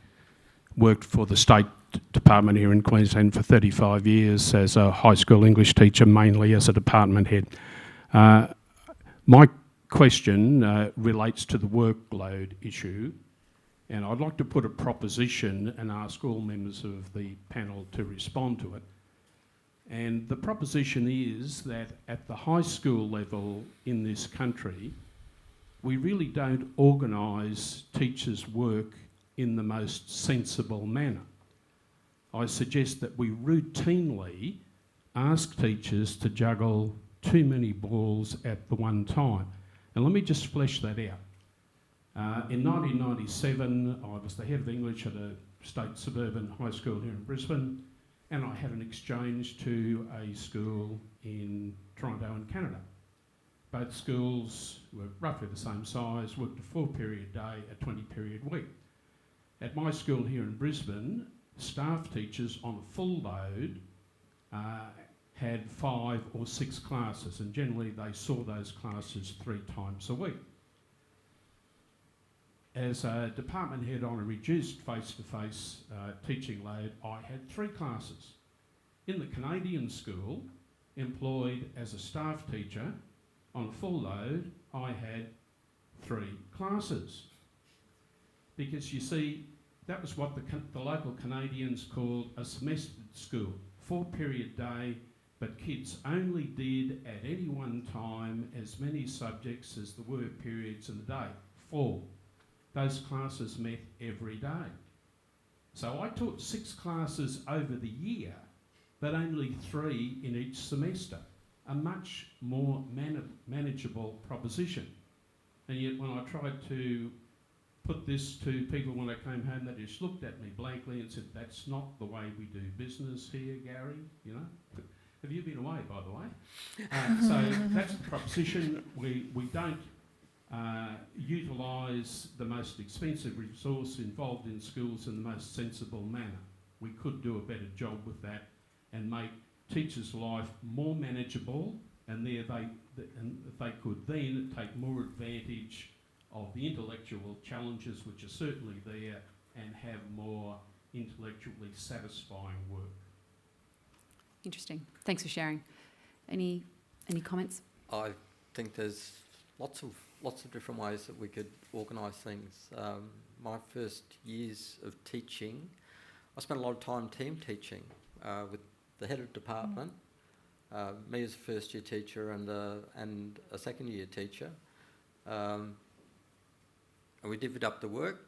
worked for the State Department here in Queensland for 35 years as a high school English teacher, mainly as a department head. My question relates to the workload issue, and I'd like to put a proposition and ask all members of the panel to respond to it. And the proposition is that at the high school level in this country, we really don't organise teachers' work in the most sensible manner. I suggest that we routinely ask teachers to juggle too many balls at the one time. And let me just flesh that out. In 1997, I was the head of English at a state suburban high school here in Brisbane, and I had an exchange to a school in Toronto in Canada. Both schools were roughly the same size, worked a 4-period day, a 20-period week. At my school here in Brisbane, staff teachers on a full load had 5 or 6 classes, and generally they saw those classes 3 times a week. As a department head on a reduced face-to-face teaching load, I had 3 classes. In the Canadian school, employed as a staff teacher, on a full load, I had 3 classes. Because you see, that was what the local Canadians called a semestered school, 4-period day, but kids only did at any one time as many subjects as there were periods in the day, 4. Those classes met every day. So I taught 6 classes over the year, but only 3 in each semester. A much more manageable proposition. And yet when I tried to put this to people when I came home, they just looked at me blankly and said, "That's not the way we do business here, Gary, you know." Have you been away, by the way? So that's the proposition. We don't utilise the most expensive resource involved in schools in the most sensible manner. We could do a better job with that and make teachers' life more manageable, and they could then take more advantage of the intellectual challenges which are certainly there and have more intellectually satisfying work. Interesting. Thanks for sharing. Any comments? I think there's lots of different ways that we could organise things. My first years of teaching, I spent a lot of time team teaching with the head of department, me as a first-year teacher and a second-year teacher. And we divvied up the work.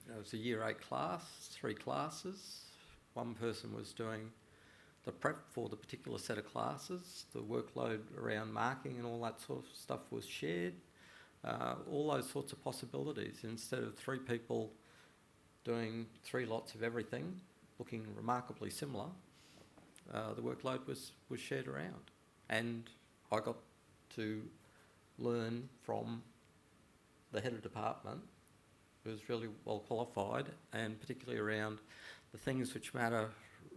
It was a year 8 class, 3 classes. One person was doing the prep for the particular set of classes. The workload around marking and all that sort of stuff was shared. All those sorts of possibilities. Instead of 3 people doing 3 lots of everything, looking remarkably similar, the workload was shared around. And I got to learn from the head of department, who was really well qualified, and particularly around the things which matter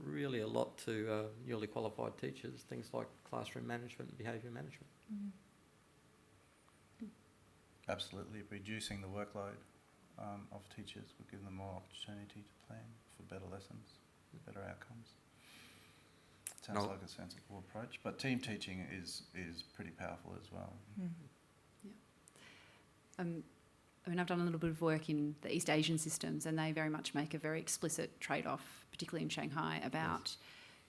really a lot to newly qualified teachers, things like classroom management and behaviour management. Absolutely, reducing the workload. of teachers would give them more opportunity to plan for better lessons, better outcomes. Sounds like a sensible approach, but team teaching is pretty powerful as well. I mean, I've done a little bit of work in the East Asian systems, and they very much make a very explicit trade-off, particularly in Shanghai, about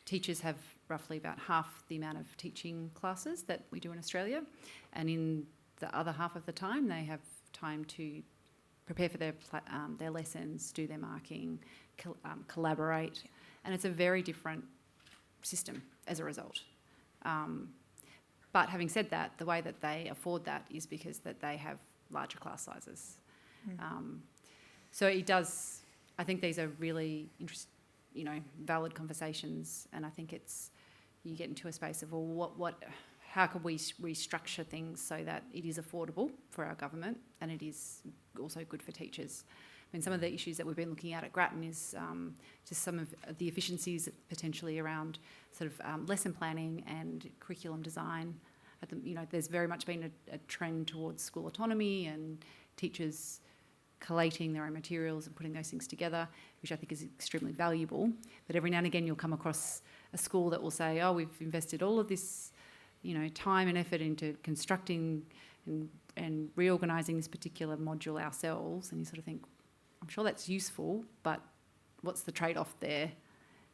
teachers have roughly about half the amount of teaching classes that we do in Australia, and in the other half of the time, they have time to prepare for their lessons, do their marking, collaborate, and it's a very different system as a result. But having said that, the way that they afford that is because that they have larger class sizes. So it does, I think these are really valid conversations, and I think you get into a space of, well, how can we restructure things so that it is affordable for our government and it is also good for teachers. I mean, some of the issues that we've been looking at Grattan is just some of the efficiencies potentially around sort of lesson planning and curriculum design. There's very much been a trend towards school autonomy and teachers collating their own materials and putting those things together, which I think is extremely valuable. But every now and again, you'll come across a school that will say, "Oh, we've invested all of this, time and effort into constructing and reorganising this particular module ourselves," and you sort of think, I'm sure that's useful, but what's the trade-off there?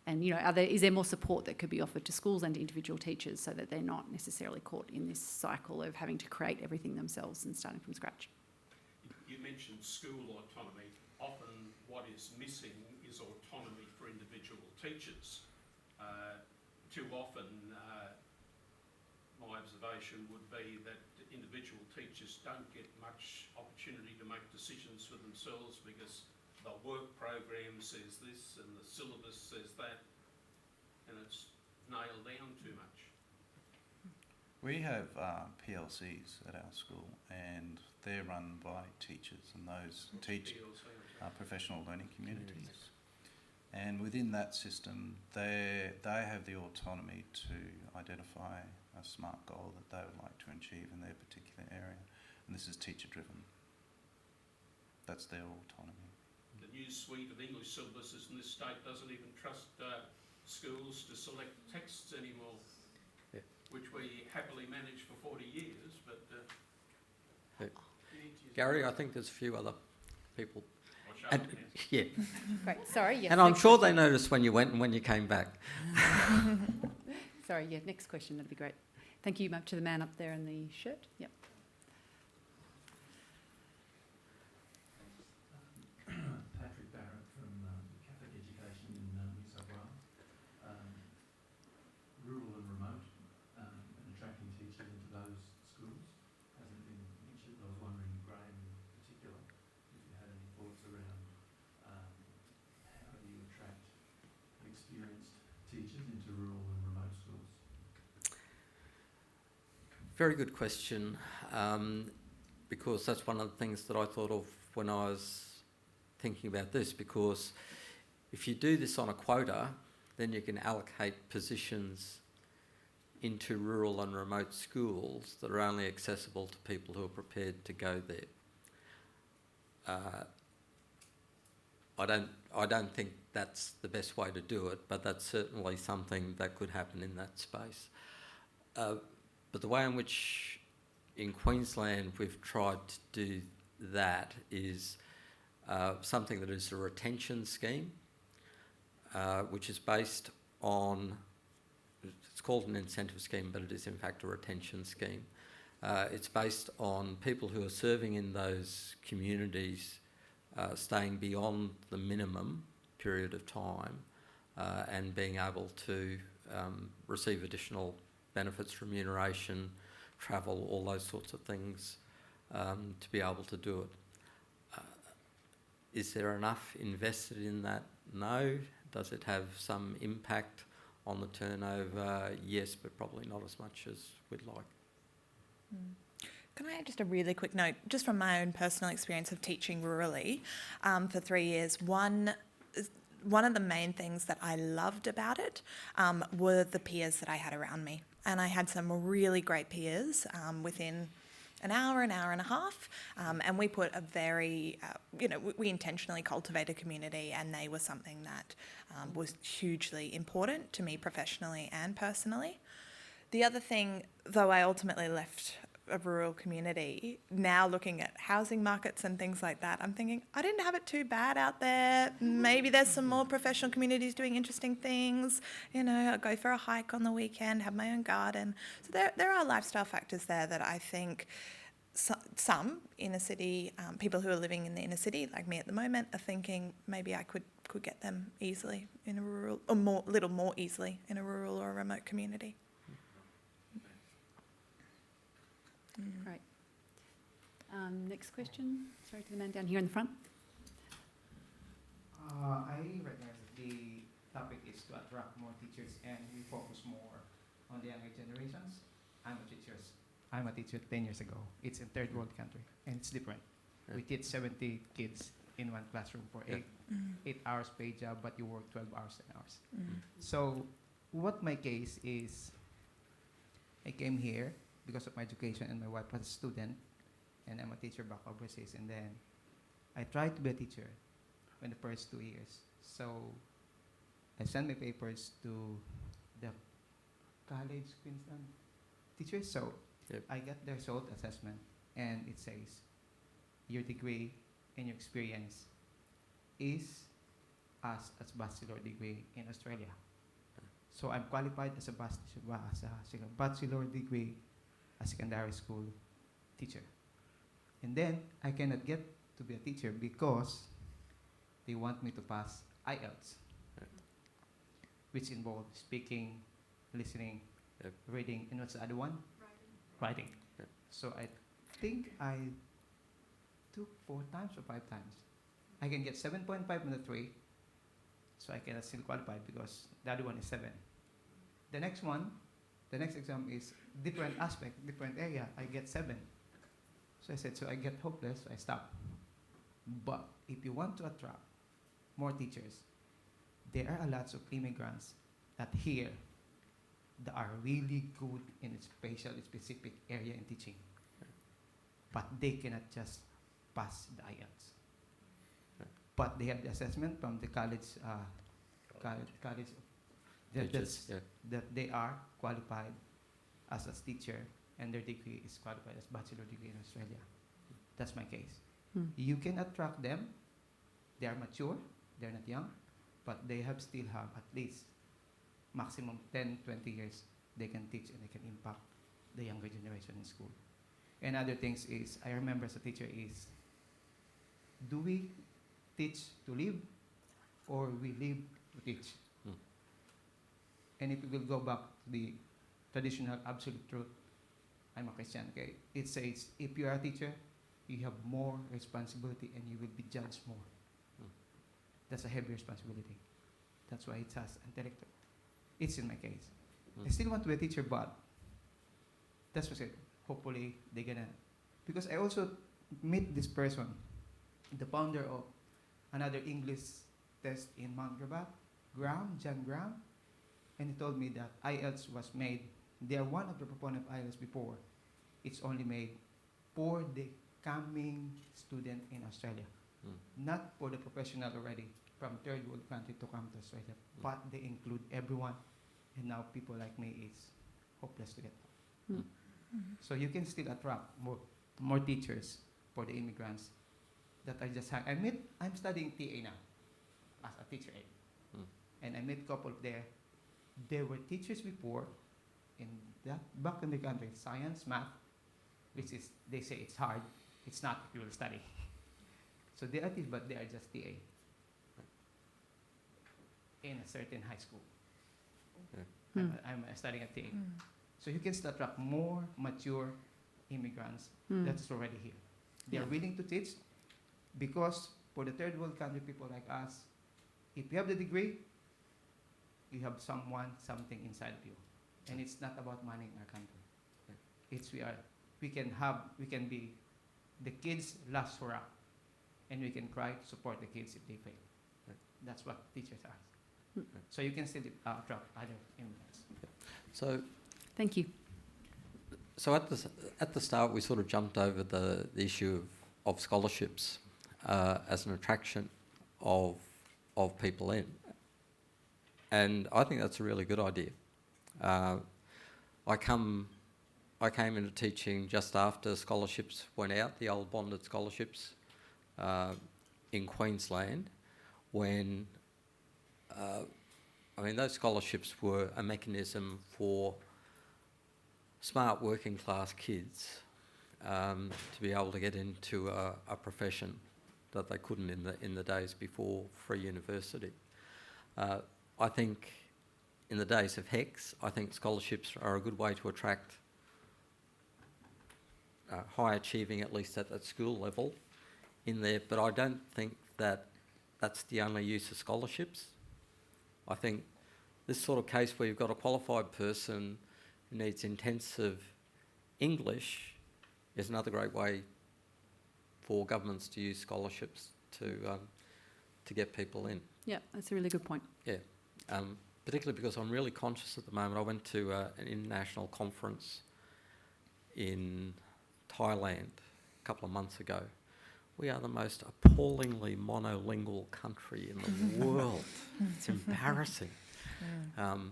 And, is there more support that could be offered to schools and to individual teachers so that they're not necessarily caught in this cycle of having to create everything themselves and starting from scratch? You mentioned school autonomy. Often what is missing is autonomy for individual teachers. Too often, my observation would be that individual teachers don't get much opportunity to make decisions for themselves because the work program says this and the syllabus says that, and it's nailed down too much. We have PLCs at our school, and they're run by teachers, and those are professional learning communities. And within that system, they have the autonomy to identify a SMART goal that they would like to achieve in their particular area, and this is teacher-driven. That's their autonomy. The new suite of English syllabuses in this state doesn't even trust schools to select texts anymore, which we happily managed for 40 years, but... Gary, I think there's a few other people. Great, sorry. Yes, and I'm sure they noticed when you went and when you came back. Sorry, next question, that'd be great. Thank you to the man up there in the shirt. Yep. Patrick Barrett from Catholic Education in New South Wales. Rural and remote and attracting teachers into those schools hasn't been mentioned. I was wondering, Graham in particular, if you had any thoughts around how do you attract experienced teachers into rural and remote schools? Very good question, because that's one of the things that I thought of when I was thinking about this, because if you do this on a quota, then you can allocate positions into rural and remote schools that are only accessible to people who are prepared to go there. I don't think that's the best way to do it, but that's certainly something that could happen in that space. But the way in which in Queensland we've tried to do that is something that is a retention scheme, which is based on, it's called an incentive scheme, but it is in fact a retention scheme. It's based on people who are serving in those communities staying beyond the minimum period of time and being able to receive additional benefits, remuneration, travel, all those sorts of things to be able to do it. Is there enough invested in that? No. Does it have some impact on the turnover? Yes, but probably not as much as we'd like. Can I add just a really quick note, just from my own personal experience of teaching rurally for 3 years? One of the main things that I loved about it were the peers that I had around me. And I had some really great peers within an hour and a half, and we put a very, we intentionally cultivate a community, and they were something that was hugely important to me professionally and personally. The other thing, though I ultimately left a rural community, now looking at housing markets and things like that, I'm thinking, I didn't have it too bad out there. Maybe there's some more professional communities doing interesting things. I go for a hike on the weekend, have my own garden. So there are lifestyle factors there that I think some inner city, people who are living in the inner city, like me at the moment, are thinking maybe I could get them easily in a rural, or little more easily in a rural or a remote community. Great. Next question. Sorry, to the man down here in the front. I recognize that the topic is to attract more teachers, and we focus more on the younger generations. I'm a teacher 10 years ago. It's in third world country, and it's different. Yeah. We teach 70 kids in one classroom for Yeah. 8 hours paid job, but you work 12 hours, 10 hours. Mm. So what my case is, I came here because of my education, and my wife was a student, and I'm a teacher back overseas. And then I tried to be a teacher in the first 2 years. So I sent my papers to the college Queensland teachers. So Yep. I got their result assessment, and it says your degree and your experience is as a bachelor degree in Australia. So I'm qualified as a bachelor degree as secondary school teacher. And then I cannot get to be a teacher because they want me to pass IELTS, which involves speaking, listening, Yep. reading, and what's the other one? Writing. Yep. So I think I took 4 times or 5 times. I can get 7.5 on the 3, so I cannot still qualify because the other one is 7. The next exam is different aspect, different area. I get 7. So I said, so I get hopeless, so I stop. But if you want to attract more teachers, there are lots of immigrants that here that are really good in a specific area in teaching. But they cannot just pass the IELTS. But they have the assessment from the college Teachers, that they are qualified as a teacher, and their degree is qualified as bachelor degree in Australia. That's my case. You can attract them. They are mature, they're not young, but they still have at least maximum 10, 20 years they can teach, and they can impact the younger generation in school. And other things is, I remember as a teacher is, do we teach to live, or we live to teach? And if we will go back to the traditional absolute truth, I'm a Christian, okay? It says, if you are a teacher, you have more responsibility and you will be judged more. That's a heavy responsibility. That's why it has intellectual. It's in my case. I still want to be a teacher, but that's what I said. Hopefully they're gonna, because I also meet this person, the founder of another English test in Mount Gravatt, John Graham, and he told me that IELTS was made, they are one of the proponents of IELTS before. It's only made for the coming student in Australia, not for the professional already from third world country to come to Australia, but they include everyone, and now people like me is hopeless to get them. So you can still attract more teachers for the immigrants that I just have. I'm studying TA now as a teacher aide, and I met a couple there. They were teachers before, in that back in the country, science, math, which is, they say it's hard. It's not if you will study. So they are teachers, but they are just TA in a certain high school. I'm studying at TA. So you can still attract more mature immigrants that's already here. They are willing to teach, because for the third world country people like us, if you have the degree, you have something inside of you. And it's not about money in our country. It's we can be the kids' last hurrah, and we can cry to support the kids if they fail. That's what teachers are. So you can still attract other immigrants. So Thank you. So at the start, we sort of jumped over the issue of scholarships as an attraction of people in, and I think that's a really good idea. I came into teaching just after scholarships went out, the old bonded scholarships in Queensland, when those scholarships were a mechanism for smart working class kids to be able to get into a profession that they couldn't in the days before free university. I think in the days of HECS, I think scholarships are a good way to attract high achieving, at least at that school level, in there. But I don't think that that's the only use of scholarships. I think this sort of case where you've got a qualified person who needs intensive English is another great way for governments to use scholarships to get people in. Yeah, that's a really good point. Yeah, particularly because I'm really conscious at the moment. I went to an international conference in Thailand a couple of months ago. We are the most appallingly monolingual country in the world. It's embarrassing.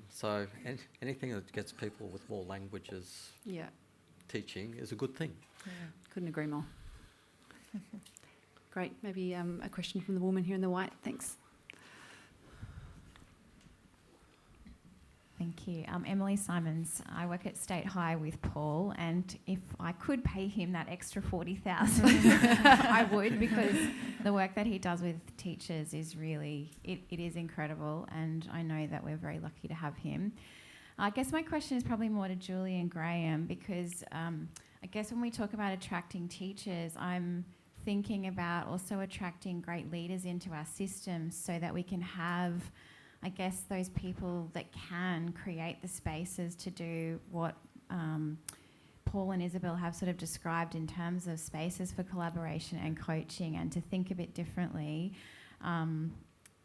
So anything that gets people with more languages teaching is a good thing. Yeah. Couldn't agree more. Great. Maybe a question from the woman here in the white. Thanks. Thank you. Emily Simons. I work at State High with Paul, and if I could pay him that extra 40,000, I would, because the work that he does with teachers is really, it is incredible, and I know that we're very lucky to have him. I guess my question is probably more to Julie and Graham, because I guess when we talk about attracting teachers, I'm thinking about also attracting great leaders into our systems so that we can have, I guess, those people that can create the spaces to do what Paul and Isabel have sort of described in terms of spaces for collaboration and coaching, and to think a bit differently,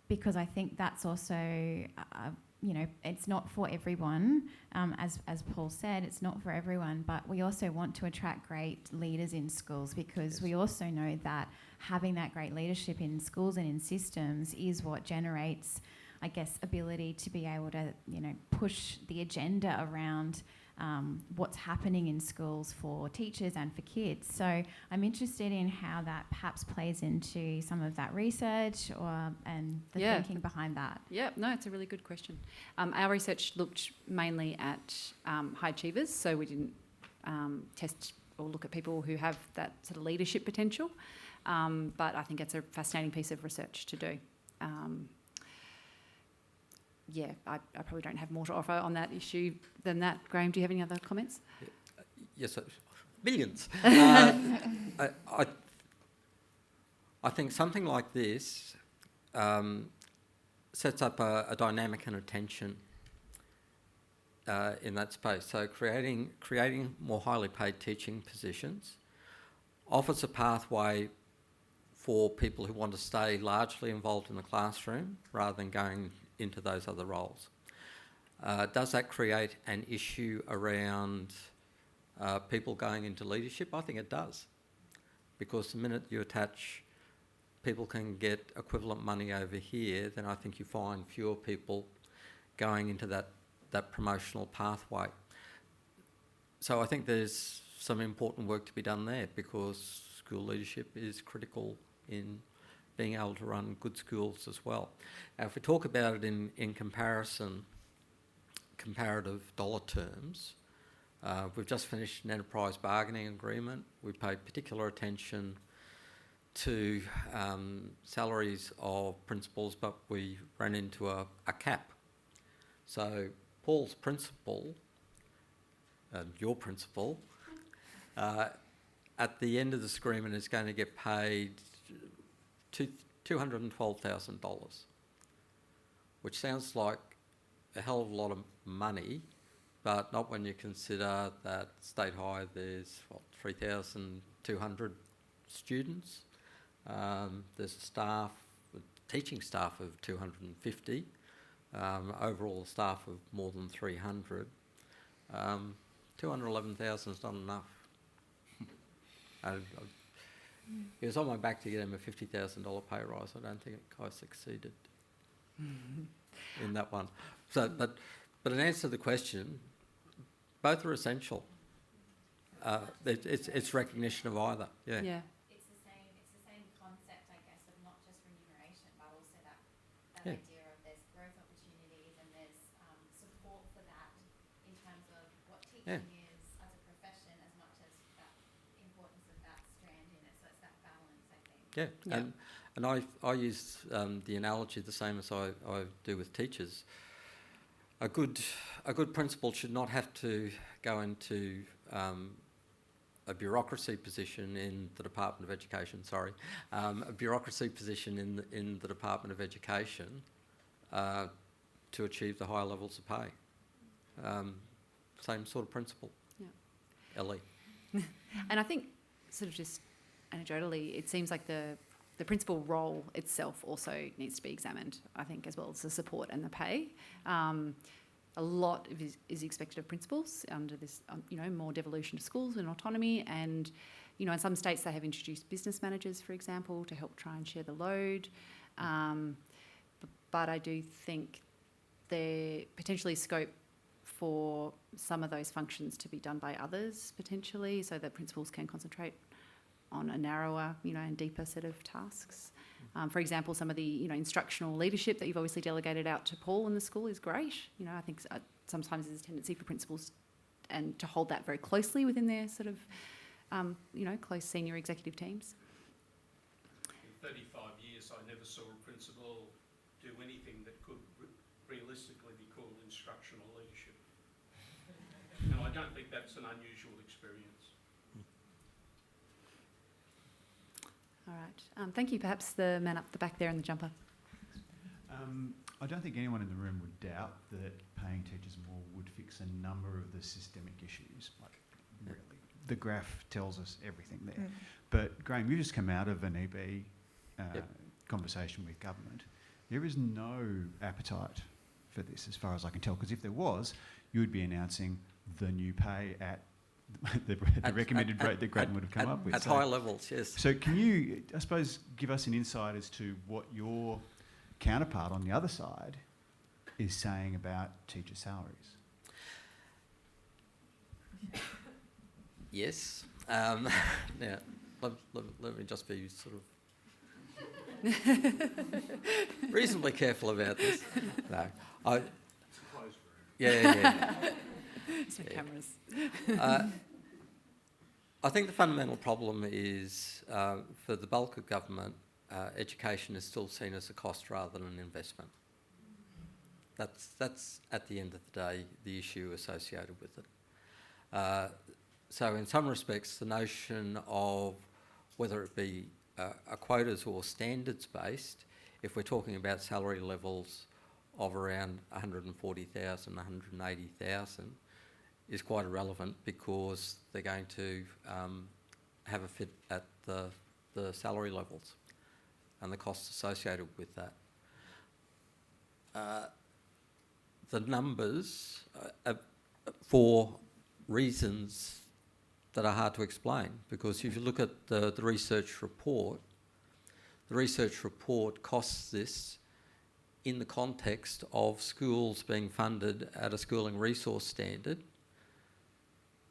because I think that's also, it's not for everyone. As Paul said, it's not for everyone, but we also want to attract great leaders in schools, because we also know that having that great leadership in schools and in systems is what generates, I guess, ability to be able to, push the agenda around what's happening in schools for teachers and for kids. So I'm interested in how that perhaps plays into some of that research and the thinking behind that. Yeah, no, it's a really good question. Our research looked mainly at high achievers, so we didn't test or look at people who have that sort of leadership potential, but I think it's a fascinating piece of research to do. I probably don't have more to offer on that issue than that. Graham, do you have any other comments? Yes, millions. I think something like this sets up a dynamic and a tension in that space. So creating more highly paid teaching positions offers a pathway for people who want to stay largely involved in the classroom rather than going into those other roles. Does that create an issue around people going into leadership? I think it does, because the minute you attach people can get equivalent money over here, then I think you find fewer people going into that promotional pathway. So I think there's some important work to be done there, because school leadership is critical in being able to run good schools as well. Now, if we talk about it in comparative dollar terms, we've just finished an enterprise bargaining agreement. We paid particular attention to salaries of principals, but we ran into a cap. So Paul's principal, your principal, at the end of this agreement is going to get paid $212,000, which sounds like a hell of a lot of money, but not when you consider that State High there's 3,200 students. There's a teaching staff of 250, overall staff of more than 300. 211,000 is not enough. It was on my back to get him a $50,000 pay rise. I don't think I succeeded in that one. So, but in answer to the question, both are essential. It's recognition of either. Yeah. It's the same concept, I guess, of not just remuneration, but also that Yeah. idea of there's growth opportunities and there's support for that in terms of what teaching is as a profession, as much as that importance of that strand in it. So it's that balance, I think. Yeah, and I use the analogy the same as I do with teachers. A good principal should not have to go into a bureaucracy position in the Department of Education. A bureaucracy position in the Department of Education to achieve the higher levels of pay. Same sort of principle. Yeah. Ellie. And I think, sort of just anecdotally, it seems like the principal role itself also needs to be examined, I think, as well as the support and the pay. A lot is expected of principals under this, more devolution of schools and autonomy. And, in some states they have introduced business managers, for example, to help try and share the load. But I do think there potentially scope for some of those functions to be done by others, potentially, so that principals can concentrate on a narrower, and deeper set of tasks. For example, some of the, instructional leadership that you've obviously delegated out to Paul in the school is great. I think sometimes there's a tendency for principals and to hold that very closely within their sort of, close senior executive teams. In 35 years, I never saw a principal do anything that could realistically be called instructional leadership. And I don't think that's an unusual experience. All right. Thank you. Perhaps the man up the back there in the jumper. I don't think anyone in the room would doubt that paying teachers more would fix a number of the systemic issues. Like, really, the graph tells us everything there. But Graham, you just come out of an EB conversation with government. There is no appetite for this, as far as I can tell, because if there was, you would be announcing the new pay at the recommended rate that Grattan would have come up with. At high levels, yes. So can you, I suppose, give us an insight as to what your counterpart on the other side is saying about teacher salaries? Yes. Now, let me just be sort of reasonably careful about this. No, It's a closed room. Yeah. Some cameras. I think the fundamental problem is for the bulk of government, education is still seen as a cost rather than an investment. That's at the end of the day the issue associated with it. So in some respects, the notion of whether it be a quotas or standards based, if we're talking about salary levels of around 140,000, 180,000, is quite irrelevant because they're going to have a fit at the salary levels and the costs associated with that. The numbers, for reasons that are hard to explain, because if you look at the research report costs this in the context of schools being funded at a schooling resource standard,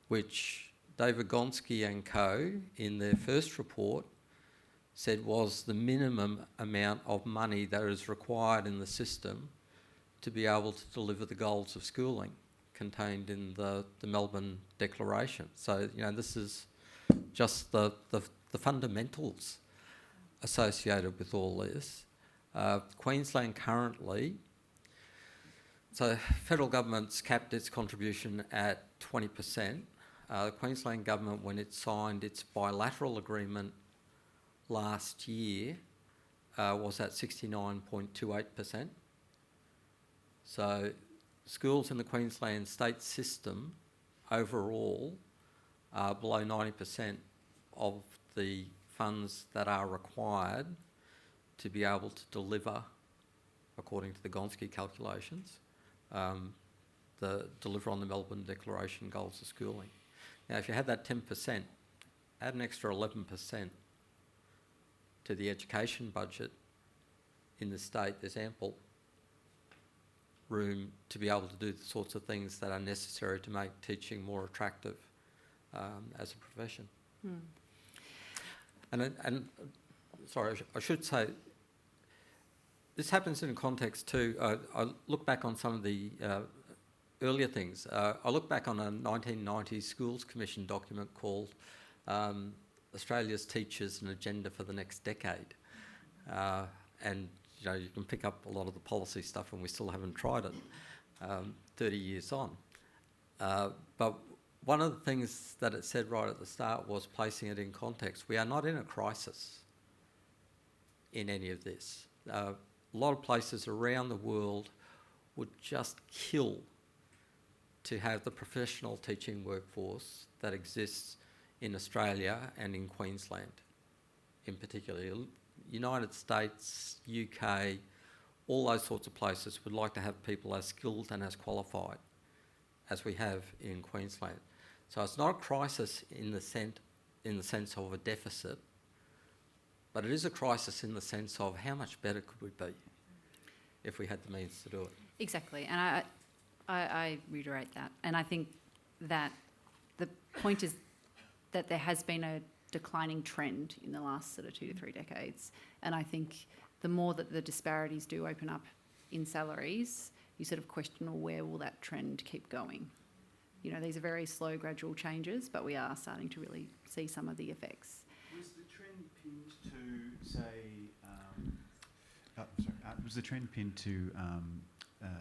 which David Gonski and co. in their first report said was the minimum amount of money that is required in the system to be able to deliver the goals of schooling contained in the Melbourne Declaration. So, this is just the fundamentals associated with all this. Queensland currently, so federal government's capped its contribution at 20%. The Queensland government, when it signed its bilateral agreement last year, was at 69.28%. So schools in the Queensland state system overall are below 90% of the funds that are required to be able to deliver, according to the Gonski calculations, deliver on the Melbourne Declaration goals of schooling. Now, if you had that 10%, add an extra 11% to the education budget in the state, there's ample room to be able to do the sorts of things that are necessary to make teaching more attractive as a profession. And sorry, I should say, this happens in a context too. I look back on some of the earlier things. I look back on a 1990s Schools Commission document called Australia's Teachers: An Agenda for the Next Decade. And you can pick up a lot of the policy stuff, and we still haven't tried it 30 years on. But one of the things that it said right at the start was placing it in context. We are not in a crisis in any of this. A lot of places around the world would just kill to have the professional teaching workforce that exists in Australia and in Queensland in particular. United States, UK, all those sorts of places would like to have people as skilled and as qualified as we have in Queensland. So it's not a crisis in the sense of a deficit, but it is a crisis in the sense of how much better could we be if we had the means to do it. Exactly, and I reiterate that. And I think that the point is that there has been a declining trend in the last sort of 2 to 3 decades. And I think the more that the disparities do open up in salaries, you sort of question, well, where will that trend keep going? These are very slow, gradual changes, but we are starting to really see some of the effects. Was the trend pinned to, say, was the trend pinned to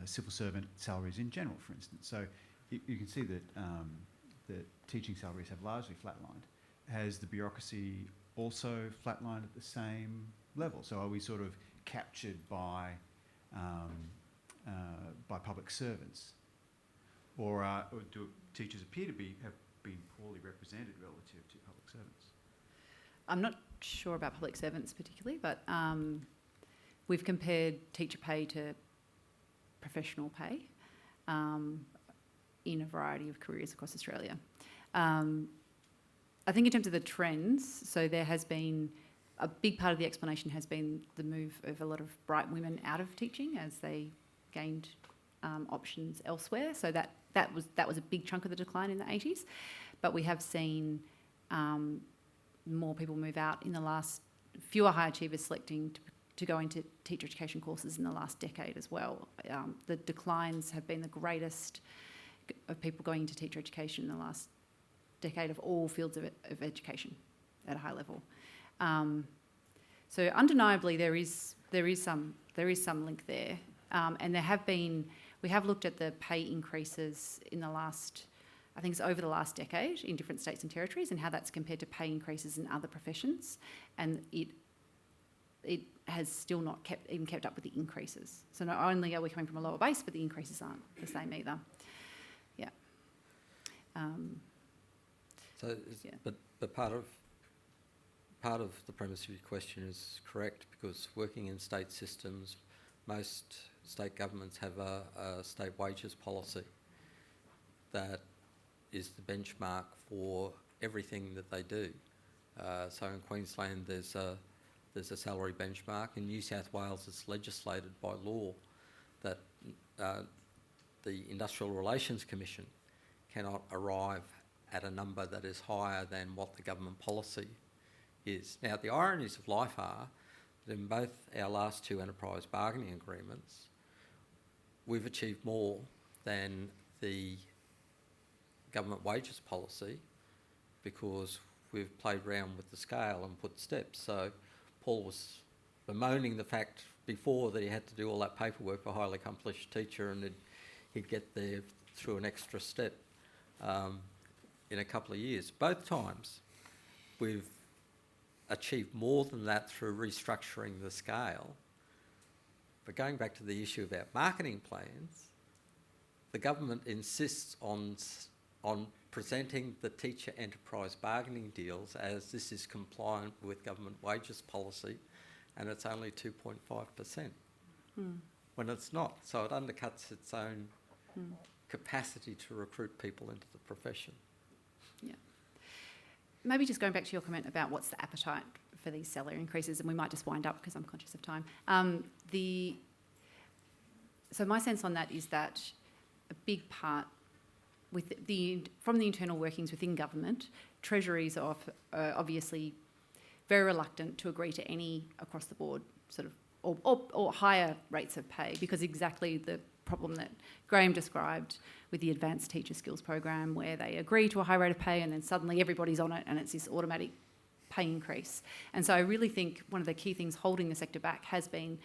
civil servant salaries in general, for instance? So you can see that that teaching salaries have largely flatlined. Has the bureaucracy also flatlined at the same level? So are we sort of captured by public servants, or do teachers appear to have been poorly represented relative to public servants? I'm not sure about public servants particularly, but we've compared teacher pay to professional pay in a variety of careers across Australia. I think in terms of the trends, so there has been a big part of the explanation has been the move of a lot of bright women out of teaching as they gained options elsewhere. So that was a big chunk of the decline in the 80s. But we have seen more people move out in the last, fewer high achievers selecting to go into teacher education courses in the last decade as well. The declines have been the greatest of people going into teacher education in the last decade of all fields of education at a high level. So undeniably there is some link there, and we have looked at the pay increases in the last, I think it's over the last decade in different states and territories, and how that's compared to pay increases in other professions, and it has still not kept up with the increases. So not only are we coming from a lower base, but the increases aren't the same either. Yeah. But part of the premise of your question is correct, because working in state systems, most state governments have a state wages policy that is the benchmark for everything that they do. So in Queensland there's a salary benchmark. In New South Wales it's legislated by law that the Industrial Relations Commission cannot arrive at a number that is higher than what the government policy is. Now, the ironies of life are that in both our last 2 enterprise bargaining agreements, we've achieved more than the government wages policy because we've played around with the scale and put steps. So Paul was bemoaning the fact before that he had to do all that paperwork for a highly accomplished teacher, and he'd get there through an extra step in a couple of years. Both times we've achieved more than that through restructuring the scale. But going back to the issue about marketing plans, the government insists on presenting the teacher enterprise bargaining deals as this is compliant with government wages policy, and it's only 2.5%, when it's not. So it undercuts its own capacity to recruit people into the profession. Maybe just going back to your comment about what's the appetite for these salary increases, and we might just wind up because I'm conscious of time. So my sense on that is that a big part from the internal workings within government, Treasuries are obviously very reluctant to agree to any across the board sort of or higher rates of pay, because exactly the problem that Graham described with the Advanced Teacher Skills Program, where they agree to a high rate of pay and then suddenly everybody's on it and it's this automatic pay increase. And so I really think one of the key things holding the sector back has been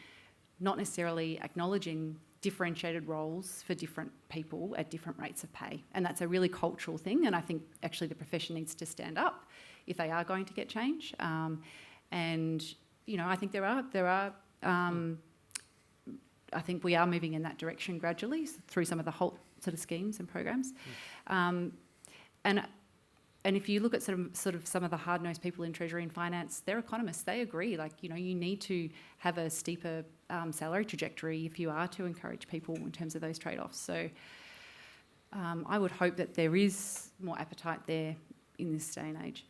not necessarily acknowledging differentiated roles for different people at different rates of pay. And that's a really cultural thing, and I think actually the profession needs to stand up if they are going to get change. And, you know, I think I think we are moving in that direction gradually through some of the whole sort of schemes and programs. And if you look at sort of some of the hard-nosed people in Treasury and Finance, they're economists. They agree, like, you know, you need to have a steeper salary trajectory if you are to encourage people in terms of those trade-offs. So I would hope that there is more appetite there in this day and age.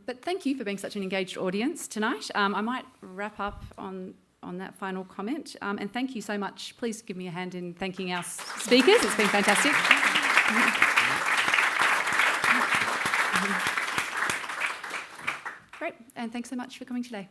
But thank you for being such an engaged audience tonight. I might wrap up on that final comment. And thank you so much. Please give me a hand in thanking our speakers. It's been fantastic. Great, and thanks so much for coming today.